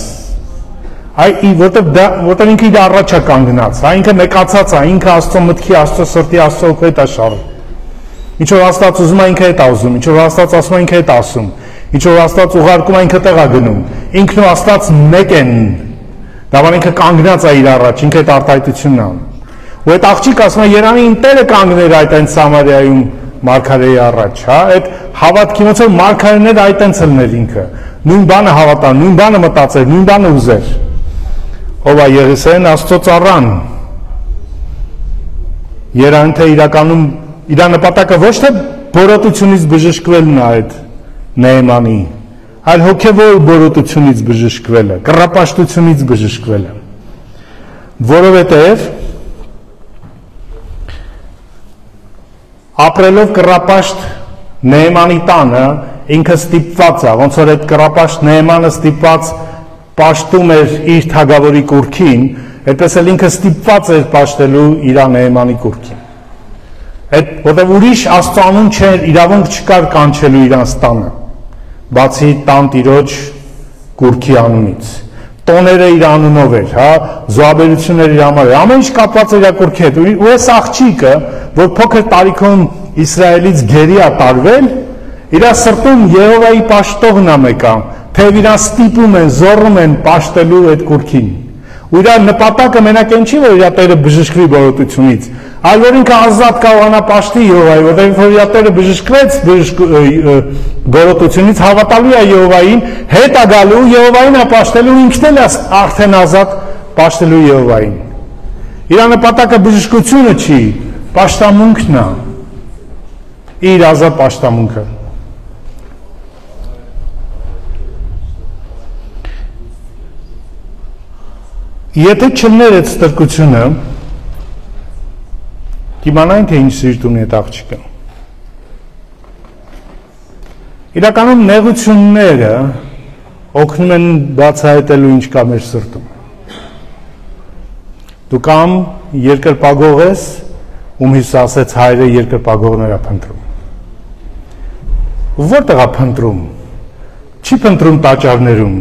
որտեղ ինքը իր առաջ է կանգնած, ինքը մեկացած է, ինքը Աստծո մտքի, Աստծո սրտի, Աստծո հոգու հետ է շարժվում, ինչ որ Աստված ուզում է ինքը հետ է ուզում, ինչ որ Աստված ասում է ինքը հետ է ասում, ինչ որ Աստված ուղարկում է ինքը տեղ է գնում, ինքն ու Աստված մեկ են, դավան ինքը կանգնած է իր առաջ, ինքը այդ արտահայտությունն է անում։ Ու այդ աղջիկ ասում է երանի իմ տերը կանգներ այդ այն Սամարիայում մարգարեի առաջ, հա, այդ հավատքի ոնց որ մարգարեները այդ այնց լներ ինքը, նույն բանը հավատա, նույն բանը մտածեր, նույն բանը ուզեր։ Ով է Եղիսեն, Աստծո ծառան։ Երանի թե իրականում իր նպատակը ոչ թե բորոտությունից բժշկվելն է այդ Նեեմանի, այլ հոգևոր բորոտությունից բժշկվելը, կռապաշտությունից բժշկվելը։ Որովհետև ապրելով կռապաշտ Նեեմանի տանը ինքը ստիպված է, ոնց որ այդ կռապաշտ Նեեմանը ստիպված պաշտում էր իր թագավորի կուռքին, այդպես էլ ինքը ստիպված էր պաշտելու իր Նեեմանի կուռքին։ Այդ որտեղ ուրիշ Աստծոանուն չէր, իրավունք չկար կանչելու իրանց տանը, բացի տան տիրոջ կուռքի անունից։ տոները իր անունով էր, հա, զոհաբերությունները իր համար, ամեն ինչ կապված էր իր կուռքի հետ, ու այս աղջիկը, որ փոքր տարիքում Իսրայելից գերի է տարվել, իր սրտում Եհովայի պաշտողն է մեկը, թեև իրան ստիպում են, զոռում են պաշտելու այդ կուռքին, ու իր նպատակը մենակ այն չի, որ իր տերը բժշկվի բորոտությունից, այլ որ ինքը ազատ կարողանա պաշտի Եհովայի, որտեղ որ իր տերը բժշկվեց բորոտությունից, հավատալու է Եհովային, հետ է գալու, Եհովային է պաշտելու, ինքն էլ է արդեն ազատ պաշտելու Եհովային։ Իր նպատակը բժշկությունը չի, պաշտամունքն է, իր ազատ պաշտամունքը։ Եթե չլներ այդ ստրկությունը, կիմանային, թե ինչ սիրտ ունի այդ աղջիկը։ Իրականում նեղությունները օգնում են բացահայտելու ինչ կա մեր սրտում։ Դու կամ երկրպագող ես, ում Հիսուս ասեց հայրը երկրպագողներ է փնտրում։ Որտեղ է փնտրում։ Չի փնտրում տաճարներում։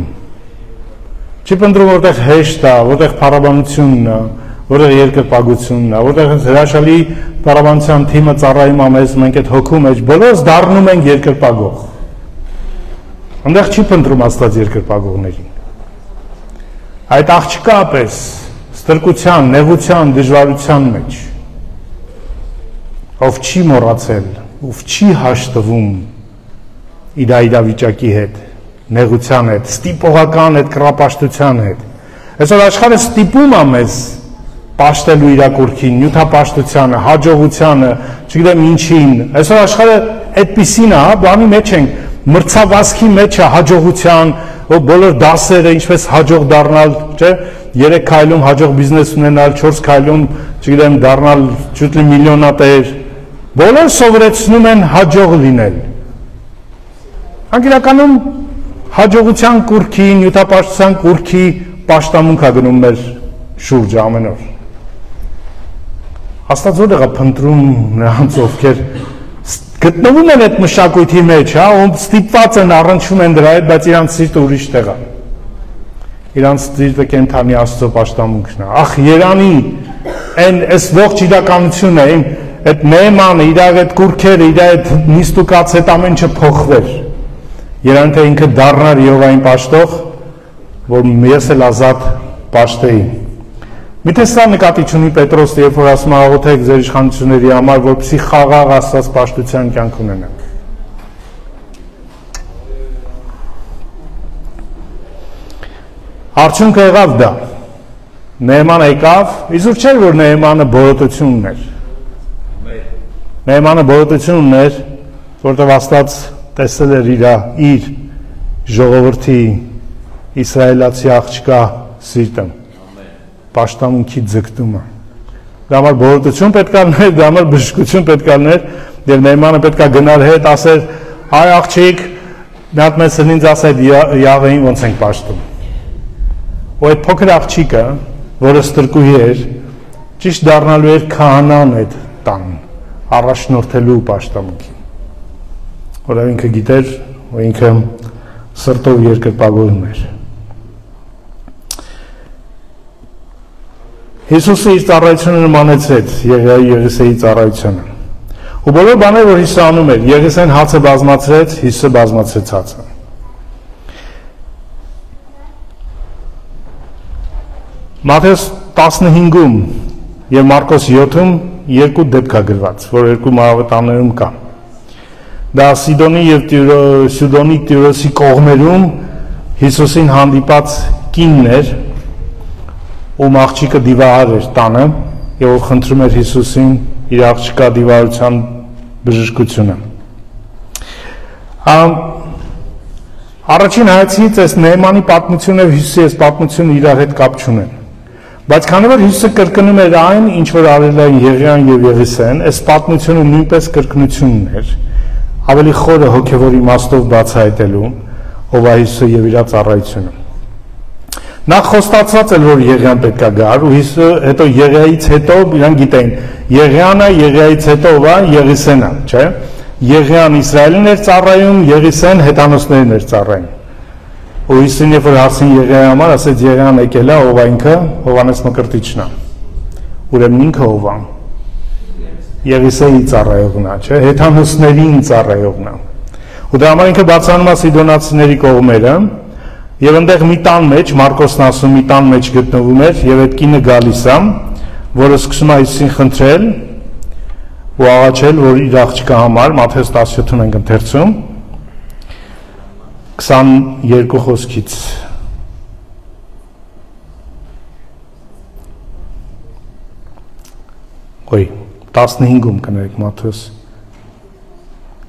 Չի փնտրում որտեղ հեշտ է, որտեղ փառաբանությունն է, որտեղ երկրպագությունն է, որտեղ հրաշալի փառաբանության թիմը ծառայում է մեզ, մենք այդ հոգու մեջ բոլորս դառնում ենք երկրպագող։ Այնտեղ չի փնտրում Աստված երկրպագողներին։ Այդ աղջկա պես ստրկության, նեղության, դժվարության մեջ, ով չի մոռացել, ով չի հաշտվում իր իրավիճակի հետ, նեղության հետ, ստիպողական այդ կռապաշտության հետ։ Այսօր աշխարհը ստիպում է մեզ պաշտելու իր կուռքին, նյութապաշտությանը, հաջողությանը, չգիտեմ ինչին։ Այսօր աշխարհը այդպիսին է, բանի մեջ ենք, մրցավազքի մեջ է հաջողության, բոլոր դասերը, ինչպես հաջող դառնալ, չէ՞, 3 քայլում հաջող բիզնես ունենալ, 4 քայլում, չգիտեմ, դառնալ ճուտլի միլիոնատեր։ Բոլոր սովորեցնում են հաջող լինել։ Անկիրականում հաջողության կուռքի, նյութապաշտության կուռքի պաշտամունք է գնում մեր շուրջը ամեն օր։ Աստված որտեղ է փնտրում նրանց, ովքեր գտնվում են այդ մշակույթի մեջ, հա, ում ստիպված են, առնչվում են դրա հետ, բայց իրանց սիրտը ուրիշ տեղ է։ Իրանց սիրտը կենդանի Աստծո պաշտամունքն է։ Ախ, Երանի, այս ողջ իրականությունը, այդ Նեեմանը, իր այդ կուռքերը, իր այդ նիստուկած այդ ամեն ինչը փոխվեր։ Երան թե ինքը դառնար Եհովային պաշտող, որ ես էլ ազատ պաշտեի։ Միթե սա նկատի չունի Պետրոսը, երբ որ ասում է աղոթեք ձեր իշխանությունների համար, որպեսզի խաղաղ Աստված պաշտության կյանք ունենան։ Արդյունքը եղավ դա։ Նեեմանը եկավ, իզուր չէր, որ Նեեմանը բորոտություն ուներ։ Նեեմանը բորոտություն ուներ, որտեղ Աստված տեսել էր իր ժողովրդի իսրայելացի աղջկա սիրտը, պաշտամունքի ձգտումը։ Դա համար բորոտություն պետք է լիներ, դա համար բժշկություն պետք է լիներ, եւ Նեեմանը պետք է գնար հետ, ասեր, այ աղջիկ, մի հատ մեզ ինձ ասել Յահվեին ոնց ենք պաշտում։ Ու այդ փոքր աղջիկը, որը ստրկուհի էր, ճիշտ դառնալու էր քահանան այդ տան, առաջնորդելու պաշտամունքին։ Որով ինքը գիտեր, ու ինքը սրտով երկրպագողն էր։ Հիսուսը իր ծառայությունը նմանեցրեց Եղիսեի ծառայությանը։ Ու բոլոր բաները, որ Հիսուսը անում էր, Եղիսեն հացը բազմացրեց, Հիսուսը բազմացրեց հացը։ Մատթեոս 15-ում եւ Մարկոս 7-ում երկու դեպք է գրված, որ երկու մահավատաններում կա։ Դա Սիդոնի եւ Սյուդոնի Տիրոսի կողմերում Հիսուսին հանդիպած կինն էր, ում աղջիկը դիվահար էր տանը, եւ ով խնդրում էր Հիսուսին իր աղջկա դիվահարության բժշկությունը։ Առաջին հայացքից այս Նեեմանի պատմությունը եւ Հիսուսի այս պատմությունը իրար հետ կապ չունեն։ Բայց քանի որ Հիսուսը կրկնում էր այն, ինչ որ արել են Եղիան եւ Եղիսեն, այս պատմությունը նույնպես կրկնությունն էր, ավելի խորը հոգեվոր իմաստով բացահայտելու, ով է Հիսուսը եւ իր ծառայությունը։ Նախ խոստացված էր, որ Եղիան պետք է գար, ու Հիսուսը հետո Եղիայից հետո իրան գիտեին, Եղիանը Եղիայից հետո ով է, Եղիսենը, չէ՞։ Եղիան Իսրայելին էր ծառայում, Եղիսեն հեթանոսներին էր ծառայում։ Ու Հիսուսին երբ որ հարցին Եղիայի համար, ասեց Եղիան եկել է, ով ինքը, Հովհաննես Մկրտիչն է։ Ուրեմն ինքը ով է։ Եղիսեի ծառայողն է, չէ՞, հեթանոսներին ծառայողն է։ Ու դրա համար ինքը բարձրանում է Սիդոնացիների կողմերը, եւ այնտեղ մի տան մեջ, Մարկոսն ասում, մի տան մեջ գտնվում էր, եւ այդ կինը գալիս է, որը սկսում է Հիսուսին խնդրել ու աղաչել, որ իր աղջկա համար, Մատթեոս 17-ն ենք ընթերցում, 22 խոսքից Ոյ, 15-ում կներեք Մատթեոս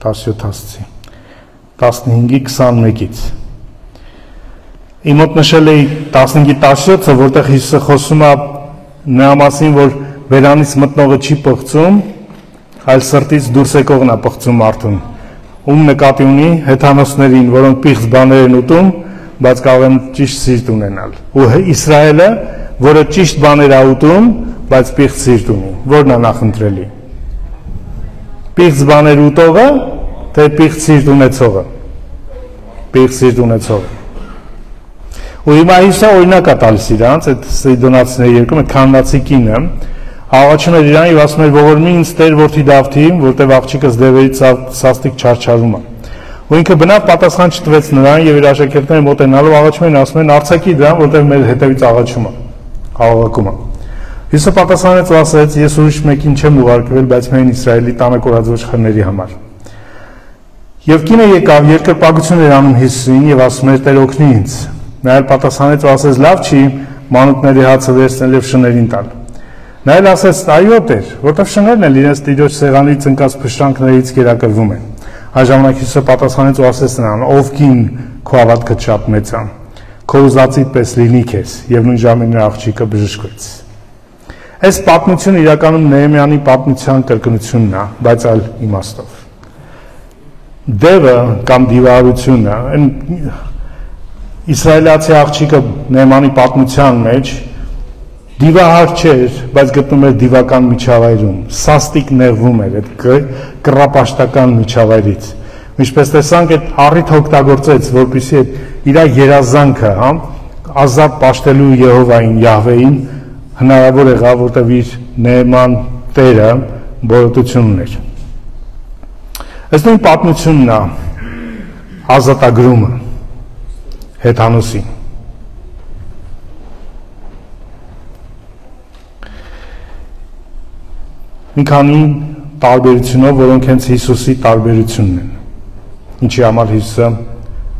17 հասցի 15-ի 21-ից Իմ մոտ նշել էի 15-ի 17-ը, որտեղ Հիսուսը խոսում է նրա մասին, որ բերանից մտնողը չի պղծում, այլ սրտից դուրս եկողն է պղծում մարդուն Ում նկատի ունի հեթանոսներին, որոնք պիղծ բաներ են ուտում, բայց կարող են ճիշտ սիրտ ունենալ։ Ու Իսրայելը, որը ճիշտ բաներ է ուտում, բայց պիղծ սիրտ ունի։ Որն է նախընտրելի։ Պիղծ բաներ ուտողը, թե պիղծ սիրտ ունեցողը։ Պիղծ սիրտ ունեցողը։ Ու հիմա Հիսուսը օրինակ է տալիս իրանց, այդ Սիդոնացիների երկում, այդ քանանացի կինը, աղաչում էր իրան եւ ասում էր ողորմի ինձ Տեր որդի Դավթի, որտեղ աղջիկս դևերից սաստիկ չարչարում է։ Ու ինքը բնավ պատասխան չտվեց նրան եւ իր աշակերտները մոտենալով աղաչում են, ասում են արցակի դրան, որտեղ մեր հետևից աղաչում է, աղաղակում է։ Հիսուսը պատասխանեց ու ասեց. Ես ուրիշ մեկին չեմ ուղարկվել, բայց միայն Իսրայելի տանը կորած ոչխարների համար։ Եվ կինը եկավ, երկրպագություն էր անում Հիսուսին եւ ասում էր Տեր օգնի ինձ։ Նա էլ պատասխանեց ու ասեց. լավ չի մանուկների հացը վերցնել եւ շներին տալ։ Նա էլ ասեց. այո Տեր, որտեղ շներն էլ իրենց տիրոջ սեղանից ընկած փշրանքներից կերակրվում են։ Այն ժամանակ Հիսուսը պատասխանեց ու ասեց նրան. ով կին քո հավատքը շատ մեծ է, քո ուզածիդ պես լինի քեզ, եւ նույն ժամին նրա աղջիկը բժշկվեց։ Այս պատմությունը իրականում Նեհեմյանի պատմության կրկնությունն է, բայց այլ իմաստով։ Դևը կամ դիվարությունը, իսրայելացի աղջիկը Նեհեմանի պատմության մեջ դիվահար չէր, բայց գտնում էր դիվական միջավայրում, սաստիկ նեղվում էր այդ կռապաշտական միջավայրից։ Ինչպես տեսանք, այդ առիթ օգտագործեց, որպեսզի իր երազանքը, ազատ պաշտելու Եհովային, Յահվեին հնարավոր եղավ, որտեղ իր Նեհեման Տերը բորոտություն ուներ։ Այս նույն պատմությունն է ազատագրումը հեթանոսին։ Մի քանի տարբերությունով, որոնք հենց Հիսուսի տարբերությունն են, ինչի համար Հիսուսը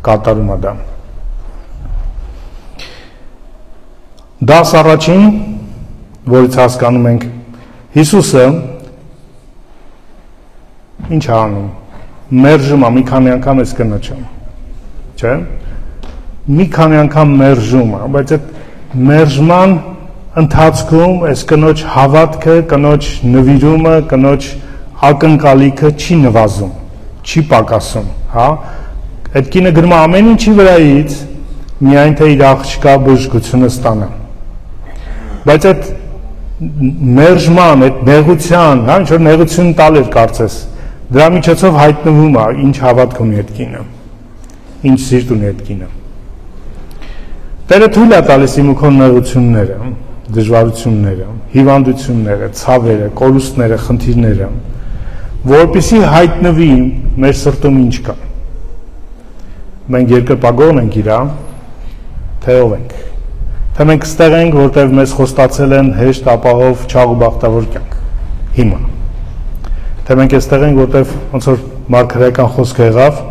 կատարում է դա։ Դաս առաջին, որից հասկանում ենք, Հիսուսը ինչ է անում, մերժում է մի քանի անգամ այս կնոջը, չէ՞, մի քանի անգամ մերժում է, բայց այդ մերժման ընթացքում այս կնոջ հավատքը, կնոջ նվիրումը, կնոջ ակնկալիքը չի նվազում, չի պակասում, հա? Այդ կինը գրում է ամեն ինչի վրայից, միայն թե իր աղջկա բժշկությունը ստանա։ Բայց այդ մերժման, այդ նեղության, հա, ինչ որ նեղություն տալ էր կարծես, դրա միջոցով հայտնվում է ինչ հավատք ունի այդ կինը, ինչ սիրտ ունի այդ կինը։ Տերը թույլ է տալիս իմ ու քո նեղությունները, դժվարությունները, հիվանդությունները, ցավերը, կորուստները, խնդիրները, որպեսզի հայտնվի մեր սրտում ինչ կա։ Մենք երկրպագողն ենք իրա, թե ով ենք։ Թե մենք ստեղ ենք, որտեղ մեզ խոստացել են հեշտ, ապահով, չաղ ու բախտավոր կյանք։ Հիմա։ Թե մենք այստեղ ենք, որտեղ ոնց որ մարգարեական խոսք եղավ,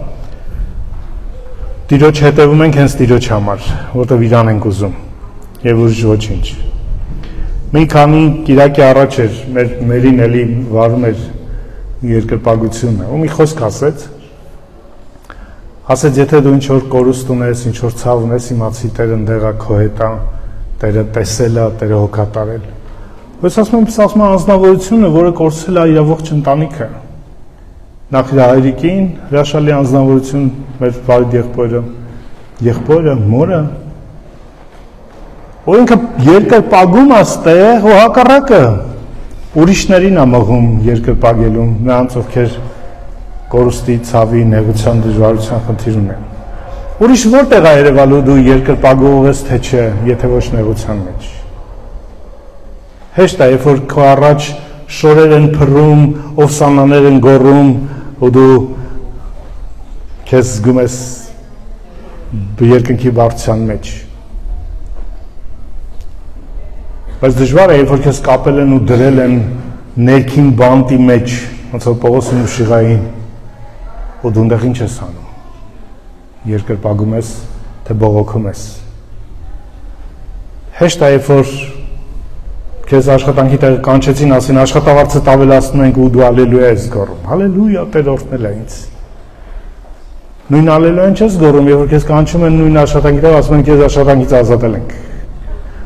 Տիրոջ հետևում ենք հենց Տիրոջ համար, որտեղ իրան ենք ուզում եւ ուրիշ ոչինչ։ Մի քանի կիրակի առաջ էր մերին էլի վարում էր երկրպագությունը ու մի խոսք ասեց եթե դու ինչ որ կորուստ ունես, ինչ որ ցավ ունես, իմացի Տերը ընդեղ է քո հետ է, Տերը տեսել է, Տերը հոգատարել։ Բայց ասում եմ անձնավորությունը, որը կորցրել է իր ողջ ընտանիքը։ Նախ իր հայրիկին, հրաշալի անձնավորություն, մեր վարիդ եղբորը, մորը, ու ինքը երկրպագում է ստեղ ու հակառակը ուրիշներին է մղում երկրպագելուն, նրանց ովքեր կորուստի, ցավի, նեղության, դժվարության խնդիր ունեն։ Ուրիշ որտեղ է երևալու դու երկրպագող ես թե չէ, եթե ոչ նեղության մեջ։ Հեշտ է, երբ որ քո առաջ շորեր են փռում, օվսանաներ են գոռում, ու դու քեզ զգում ես երկնքի բարձրության մեջ։ Բայց դժվար է, երբ որ քեզ կապել են ու դրել են ներքին բանտի մեջ, ոնց որ Պողոսին ու Շիղային, ու դու այնտեղ ինչ ես անում։ Երկրպագում ես, թե բողոքում ես։ Հեշտ է, երբ որ քեզ աշխատանքի տեղը կանչեցին, ասին աշխատավարձը ավելացնում ենք ու դու ալելույա ես գոռում։ Հալելույա, Տեր օրհնել է ինձ։ Նույն ալելույան չես գոռում, երբ որ քեզ կանչում են նույն աշխատանքի տեղը, ասում են քեզ աշխատանքից ազատել ենք։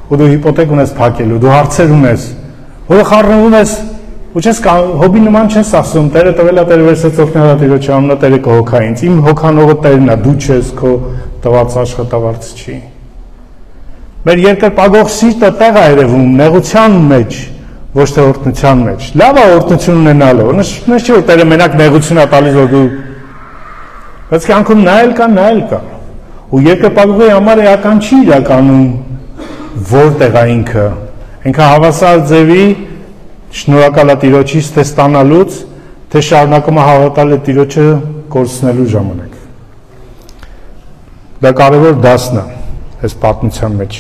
Ու դու հիպոթեք ունես փակելու, դու հարցեր ունես, որը խառնվում ես, ու չես հոբի նման չես ասում, Տերը տվել է, Տերը վերցրեց օգնելա Տիրոջ անունը, Տերը կհոգա ինձ։ Իմ հոգանողը Տերն է, դու չես, քո տված աշխատավարձ չի։ Մեր երկրպագող սիրտը տեղ է երևում նեղության մեջ, ոչ թե օրհնության մեջ։ Լավ է օրհնություն ունենալը, նշ չէ որ Տերը մենակ նեղություն է տալիս, որ դու բայց կյանքում նայել կա։ Ու երկրպագողի համար էական չի իրականում որտեղ է ինքը հավասար ձևի շնորհակալ է Տիրոջից թե ստանալուց, թե շարունակում է հավատալ է Տիրոջը կորցնելու ժամանակ։ Դա կարևոր դասն է այս պատմության մեջ։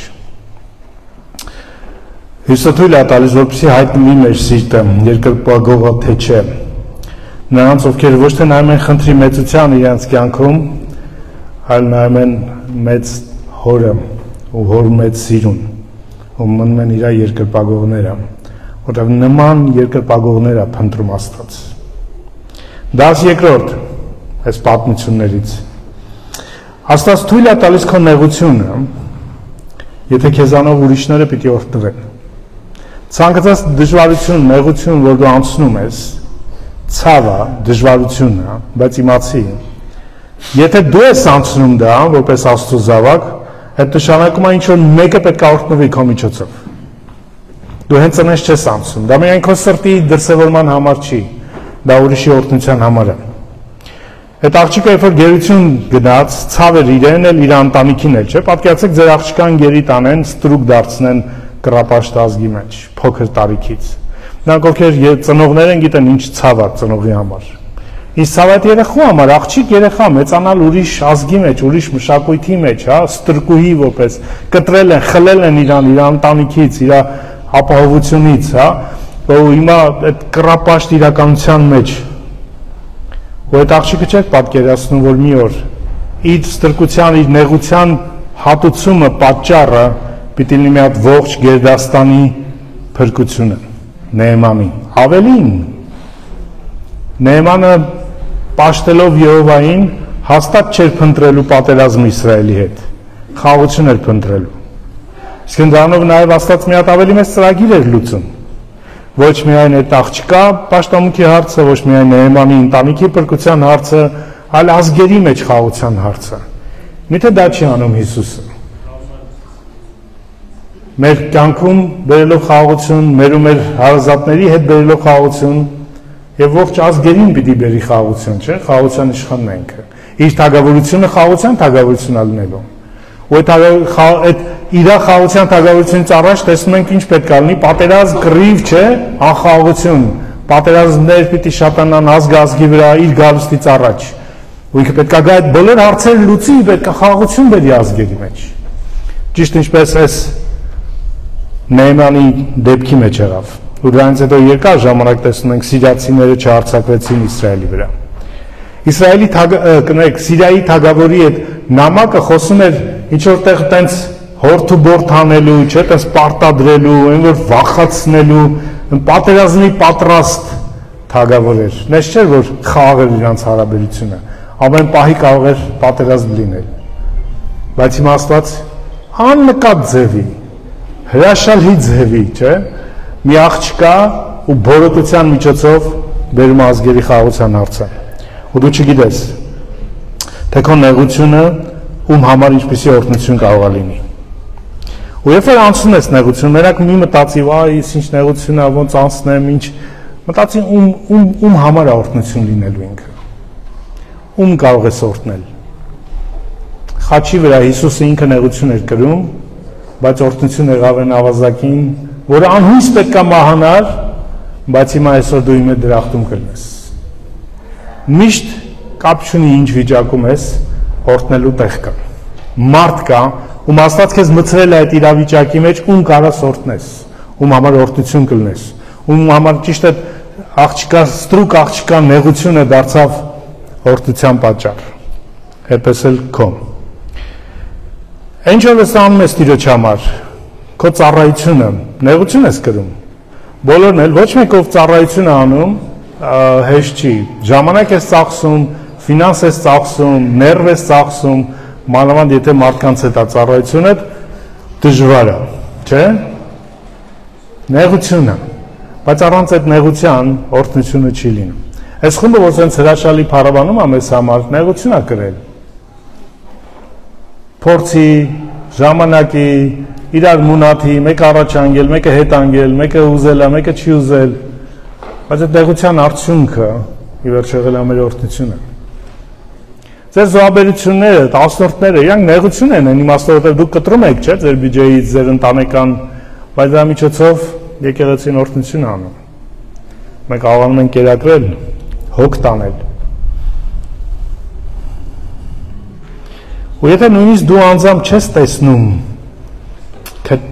Հիսուսը թույլ է տալիս, որպեսզի հայտնվի մեր սիրտը, երկրպագողը թե չէ։ Նրանց, ովքեր ոչ թե նայում են խնդրի մեծության իրենց կյանքում, այլ նայում են մեծ հորը ու հոր մեծ սիրուն, ու մնում են իր երկրպագողները, որտեղ նման երկրպագողներ է փնտրում Աստված։ Դաս երկրորդ այս պատմություններից։ Աստված թույլ է տալիս քո նեղությունը, եթե քեզանով ուրիշները պիտի օրհնվեն։ Ցանկացած դժվարություն, նեղություն, որ դու անցնում ես, ցավը, դժվարությունը, բայց իմացի, եթե դու ես անցնում դա, որպես Աստծո զավակ, այդ նշանակում է ինչ-որ մեկը պետք է օրհնվի քո միջոցով։ Դու հենց այնպես չես անցնում, դա միայն քո սրտի դրսևորման համար չի, դա ուրիշի օրհնության համար է։ Այդ աղջիկը երբ որ գերություն գնաց, ցավեր իրեն էլ, իր ընտանիքին էլ, չէ՞, պատկերացեք ձեր աղջկան գերի տանեն, ստրուկ դարձնեն կռապաշտ ազգի մեջ, փոքր տարիքից։ Նրանք ովքեր ծնողներ են գիտեն ինչ ցավ է ծնողի համար։ Իսկ ցավը այդ երեխու համար, աղջիկ երեխա մեծանալ ուրիշ ազգի մեջ, ուրիշ մշակույթի մեջ, հա, ստրկուհի որպես կտրել են, խլել են իրան, իր ընտանիքից, իր ապահովությունից, հա, ու հիմա այդ կռապաշտ իրականության մեջ ու այդ աղջիկը չէր պատկերացնում, որ մի օր իր ստրկության, իր նեղության հատուցումը, պատճառը պիտի լինի մի հատ ողջ Գերդաստանի փրկությունը, Նեեմանի։ Ավելին, Նեեմանը պաշտելով Եհովային հաստատ չէր փնտրելու պատերազմ Իսրայելի հետ, խաղաղություն էր փնտրելու։ Իսկ դրանով նաև Աստված մի հատ ավելի մեծ ծրագիր էր լուծում։ Ոչ միայն այդ աղջկա պաշտամունքի հարցը, ոչ միայն Նեեմանի ընտանիքի փրկության հարցը, այլ ազգերի մեջ խաղաղության հարցը։ Միթե դա չի անում Հիսուսը։ Մեր կյանքում բերելով խաղաղություն, մեր ու մեր հարազատների հետ բերելով խաղաղություն եւ ողջ ազգերին պիտի բերի խաղաղություն, չէ՞, խաղաղության իշխանն է ինքը։ Իր թագավորությունը խաղաղության թագավորությունն է լինելու։ Ու այդ իր խաղաղության թագավորությունից առաջ տեսնում ենք ինչ պետք է լինի, պատերազմ, կռիվ, չէ, անխաղաղություն, պատերազմներ պիտի շատանան ազգի վրա իր գալուստից առաջ։ Ու ինքը պետք է գա այդ բոլոր հարցերը լուծի, պետք է խաղաղություն բերի ազգերի մեջ։ Ճիշտ ինչպես այս Նեեմանի դեպքի մեջ եղավ։ Ու դրանից հետո երկար ժամանակ տեսնում ենք սիրիացիները չհարձակվեցին Իսրայելի վրա։ Իսրայելի Սիրիայի թագավորի այդ նամակը խոսում էր ինչ որտեղ տենց հորթ ու բորթ անելու, չէ, տես պարտադրելու, այն որ վախացնելու, պատերազմի պատրաստ թագավոր էր։ Նես չէր որ խաղաղ էր իրանց հարաբերությունը, ամեն պահի կարող էր պատերազմ լինել։ Բայց հիմա Աստված աննկատ ձևի, հրաշալի ձևի, չէ, մի աղջկա ու բորոտության միջոցով բերում ազգերի խաղաղության հարցը։ Ու դու չգիտես, թե քո նեղությունը ում համար ինչպիսի օրհնություն կարող է լինի։ Ու երբ որ անցնում ես նեղություն, մենակ մի մտածի, վայ, ինչ նեղություն է, ոնց անցնեմ, ինչ, մտածի ում համար է օրհնություն լինելու ինքը։ Ում կարող ես օրհնել։ խաչի վրա Հիսուսը ինքը նեղություն էր կրում, բայց օրհնություն եղավ այն ավազակին, որը անհույս պետք է մահանար, բայց հիմա այսօր դու իմ հետ դրախտում կլինես։ Միշտ կապ չունի ինչ վիճակում ես, օրհնելու տեղ կա։ Մարդ կա, ում Աստված քեզ մցրել է այդ իրավիճակի մեջ, ում կարաս օրհնես, ում համար օրհնություն կլինես, ում համար ճիշտ է աղջկա, ստրուկ աղջկա նեղությունը դարձավ օրհնության պատճառ։ Հետպես էլ քո։ Ինչ որ ես անում ես Տիրոջ համար, քո ծառայությունը, նեղություն ես կրում։ Բոլորն էլ ոչ մեկով ծառայություն է անում, հեշտ չի։ Ժամանակ ես ծախսում, ֆինանս ես ծախսում, ներվ ես ծախսում, մանավանդ եթե մարդկանց հետ է ծառայությունը, դժվար է, չէ՞։ Նեղությունը, բայց առանց այդ նեղության օրհնությունը չի լինում։ Այս խումբը որ sense հրաշալի փառաբանում է մեզ համար, նեղություն է կրել։ Փորձի, ժամանակի, իրար մունաթի, մեկը առաջ անգել, մեկը հետ անգել, մեկը ուզել է, մեկը չի ուզել, բայց այդ նեղության արդյունքը ի վերջ եղել է մեր օրհնությունը։ Ձեր զոհաբերությունները, տասնորդները, իրանք նեղություն են, այն իմաստով, որտեղ դուք կտրում եք, չէ՞, ձեր բյուջեից, ձեր ընտանեկան, բայց դրա միջոցով եկեղեցին օրհնություն է անում։ Մենք կարողանում ենք կերակրել, հոգ տանել։ Ու եթե նույնիսկ դու անձամբ չես տեսնում,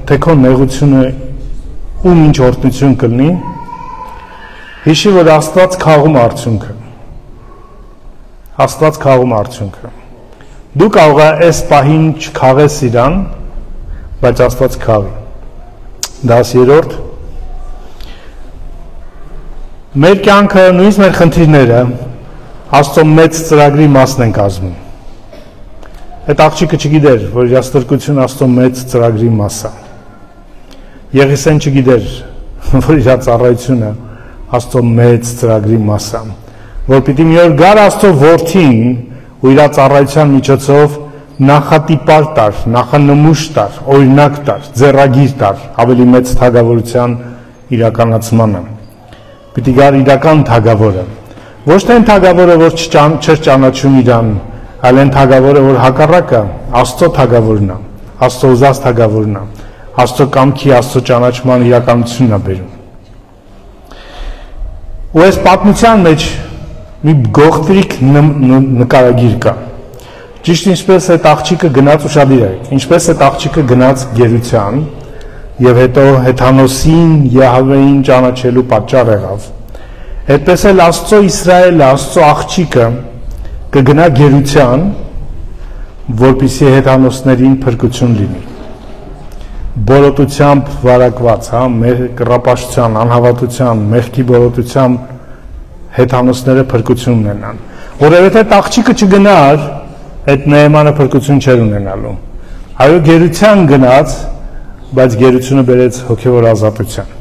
թե քո նեղությունը ում ինչ օրհնություն կլինի, հիշի, որ Աստված քաղում արդյունքը։ Աստված քաղում արդյունքը։ Դու կարող ես այս պահին չքաղես իրան, բայց Աստված քաղի։ 10-րդ Մեր կյանքը, նույնիսկ մեր խնդիրները Աստծո մեծ ծրագրի մասն են կազմում։ Այդ աղջիկը չգիտեր, որ իր ստրկությունը Աստծո մեծ ծրագրի մաս է։ Եղիսեն չգիտեր, որ իր ծառայությունը Աստծո մեծ ծրագրի մաս է, որ պիտի մի օր գար Աստծո որդին ու իր ծառայության միջոցով նախատիպար տար, նախանմուշ տար, օրինակ տար, ձեռագիր տար ավելի մեծ թագավորության իրականացմանը։ Պիտի գար իրական թագավորը, ոչ թե այն թագավորը, որ չէր ճանաչում իրան, այլ այն թագավորը, որ հակառակը Աստծո թագավորն է, Աստծո ուզած թագավորն է, Աստծո կամքի, Աստծո ճանաչման իրականությունն է բերում։ Ու այս պատմության մեջ մի գողտրիկ նկարագիր կա։ Ճիշտ ինչպես այդ աղջիկը գնաց ուշադիր է, ինչպես այդ աղջիկը գնաց գերության եւ հետո Հեթանոսին Յահվեին ճանաչելու պատճառ եղավ։ Այդպես էլ Աստծո Իսրայելը, Աստծո աղջիկը կգնա գերության, որպեսզի հեթանոսներին փրկություն լինի։ Բոլոտությամբ վարակված, մեր կռապաշտության, անհավատության, մեղքի բոլոտությամբ հեթանոսները փրկություն ունենան։ Որովհետև այդ աղջիկը չգնար, այդ Նեեմանը փրկություն չէր ունենալու։ Այո, գերության գնաց, բայց գերությունը բերեց հոգևոր ազատության։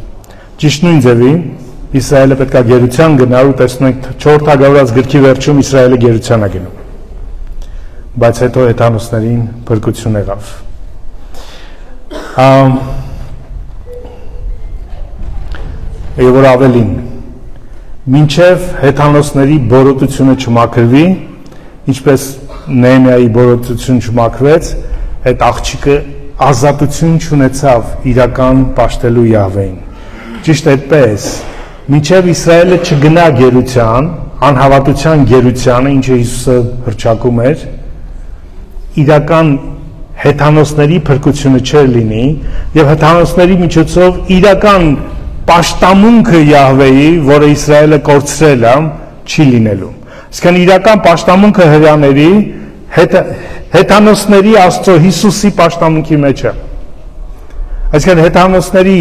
Ճիշտ նույն ձևի Իսրայելը պետք է գերության գնար ու տեսնում եք 4 թագավորած գրքի վերջում Իսրայելը գերության է գնում։ Բայց հետո հեթանոսներին փրկություն եղավ։ Եվ որ ավելին, մինչև հեթանոսների բորոտությունը չմաքրվի, ինչպես Նեեմիայի բորոտություն չմաքրվեց, այդ աղջիկը ազատություն չունեցավ իրական պաշտելու Յահվեին։ Ճիշտ այդպես, մինչև Իսրայելը չգնա գերության, անհավատության գերությանը, ինչը Հիսուսը հռչակում էր, իրական հեթանոսների փրկությունը չէր լինի, եւ հեթանոսների միջոցով իրական պաշտամունքը Յահվեի, որը Իսրայելը կորցրել է, չի լինելու։ Իսկան իրական պաշտամունքը հրյաների հեթանոսների Աստծո Հիսուսի պաշտամունքի մեջ է։ Այսինքն հեթանոսների,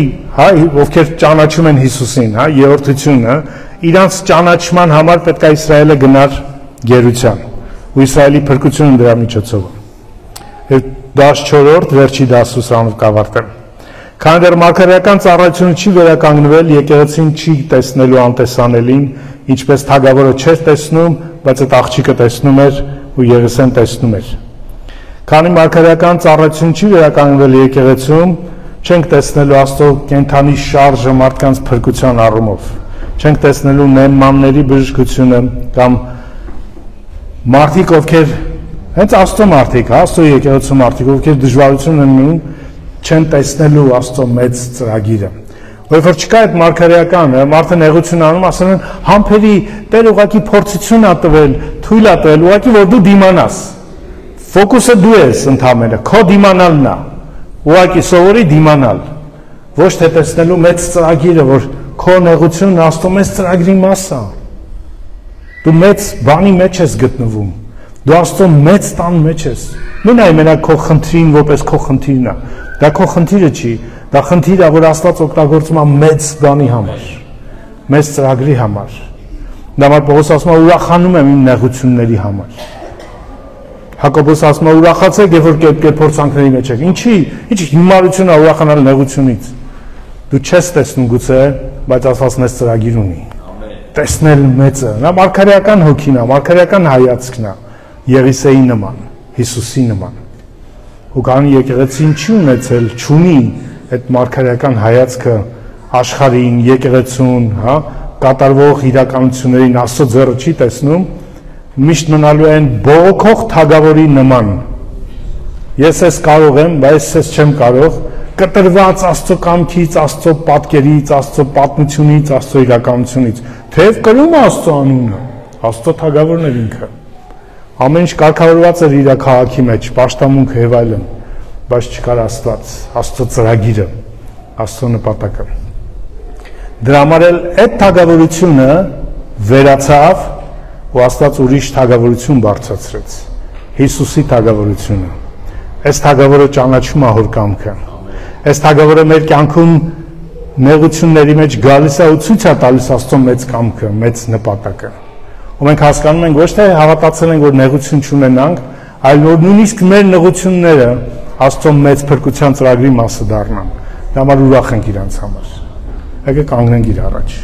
ովքեր ճանաչում են Հիսուսին, երրորդությունը, իրանց ճանաչման համար պետք է Իսրայելը գնար գերության, ու Իսրայելի փրկությունը դրա միջոցով։ Եվ 14-րդ վերջի դասուսանով կավարտեմ։ Քանի դեռ մարգարեական ծառայությունը չի վերականգնվել, եկեղեցին չի տեսնելու անտեսանելին, ինչպես թագավորը չէր տեսնում, բայց այդ աղջիկը տեսնում էր ու Եղիսեն տեսնում էր։ Քանի մարգարեական ծառայությունը չի վերականգնվել եկեղեցում, չենք տեսնելու Աստծո կենթանի շարժը մարդկանց փրկության առումով։ Չենք տեսնելու նեմանների բժշկությունը կամ մարդիկ, ովքեր Հենց Աստծո մարդիկ, Աստծո եկեղեցու մարդիկ, ովքեր դժվարություն են ունենում, չեն տեսնելու Աստծո մեծ ծրագիրը։ Որովհետև որ չկա այդ մարգարեական, մարդը նեղություն անում, ասում են համբերի Տեր ուղղակի փորձություն ա տվել, թույլ ա տվել, ուղղակի որ դու դիմանաս։ Ֆոկուսը դու ես ընդհանրապես, քո դիմանալն է։ Ուղղակի սովորի դիմանալ, ոչ թե տեսնելու մեծ ծրագիրը, որ քո նեղությունն Աստծո մեծ ծրագրի մաս է։ Դու մեծ բանի մեջ ես գտնվում։ Դու Աստծո մեծ տան մեջ ես։ Μην այ մենակ քո խնդրին որպես քո խնդիրն է։ Դա քո խնդիրը չի, դա խնդիրը, որ Աստված օգտագործում է մեծ բանի համար, մեծ ծրագրի համար։ Դա մար Պողոս ասում է ուրախանում եմ իմ նեղությունների համար։ Հակոբոս ասում է ուրախացեք, երբ որ կերպ փորձանքների մեջ եք։ Ինչ հիմարություն է ուրախանալ նեղությունից։ Դու չես տեսնում գուցե, բայց Աստված մեծ ծրագիր ունի։ Տեսնել մեծը, նա մարգարեական հոգին է, մարգարեական հայացքն է, Եղիսեի նման, Հիսուսի նման։ Ու կան եկեղեցին չի ունեցել, չունի այդ մարգարեական հայացքը աշխարհին, եկեղեցուն, հա, կատարվող իրականություններին Աստծո ձեռը չի տեսնում, միշտ մնալու են բողոքող թագավորի նման։ Ես ես կարող եմ, բայց ես չեմ կարող, կտրված Աստծո կամքից, Աստծո պատկերից, Աստծո պատմությունից, Աստծո իրականությունից։ Թեև կրում Աստծո անունը, Աստծո թագավորն էր ինքը։ Ամեն ինչ կարգավորված էր իր քաղաքի մեջ, պաշտամունքը եւ այլն, բայց չկար Աստված, Աստծո ծրագիրը, Աստծո նպատակը։ Դրա համար էլ այդ թագավորությունը վերացավ ու Աստված ուրիշ թագավորություն բարձրացրեց, Հիսուսի թագավորությունը։ Այս թագավորը ճանաչում է հոր կամքը։ Այս թագավորը մեր կյանքում նեղությունների մեջ գալիս է ու ցույց է տալիս Աստծո մեծ կամքը, մեծ նպատակը։ Ու մենք հասկանում ենք ոչ թե հավատացել ենք, որ նեղություն չունենանք, այլ որ նույնիսկ մեր նեղությունները Աստծո մեծ փրկության ծրագրի մասը դառնան։ Դա համար ուրախ ենք իրանց համար։ Եկեք կանգնենք իր առաջ։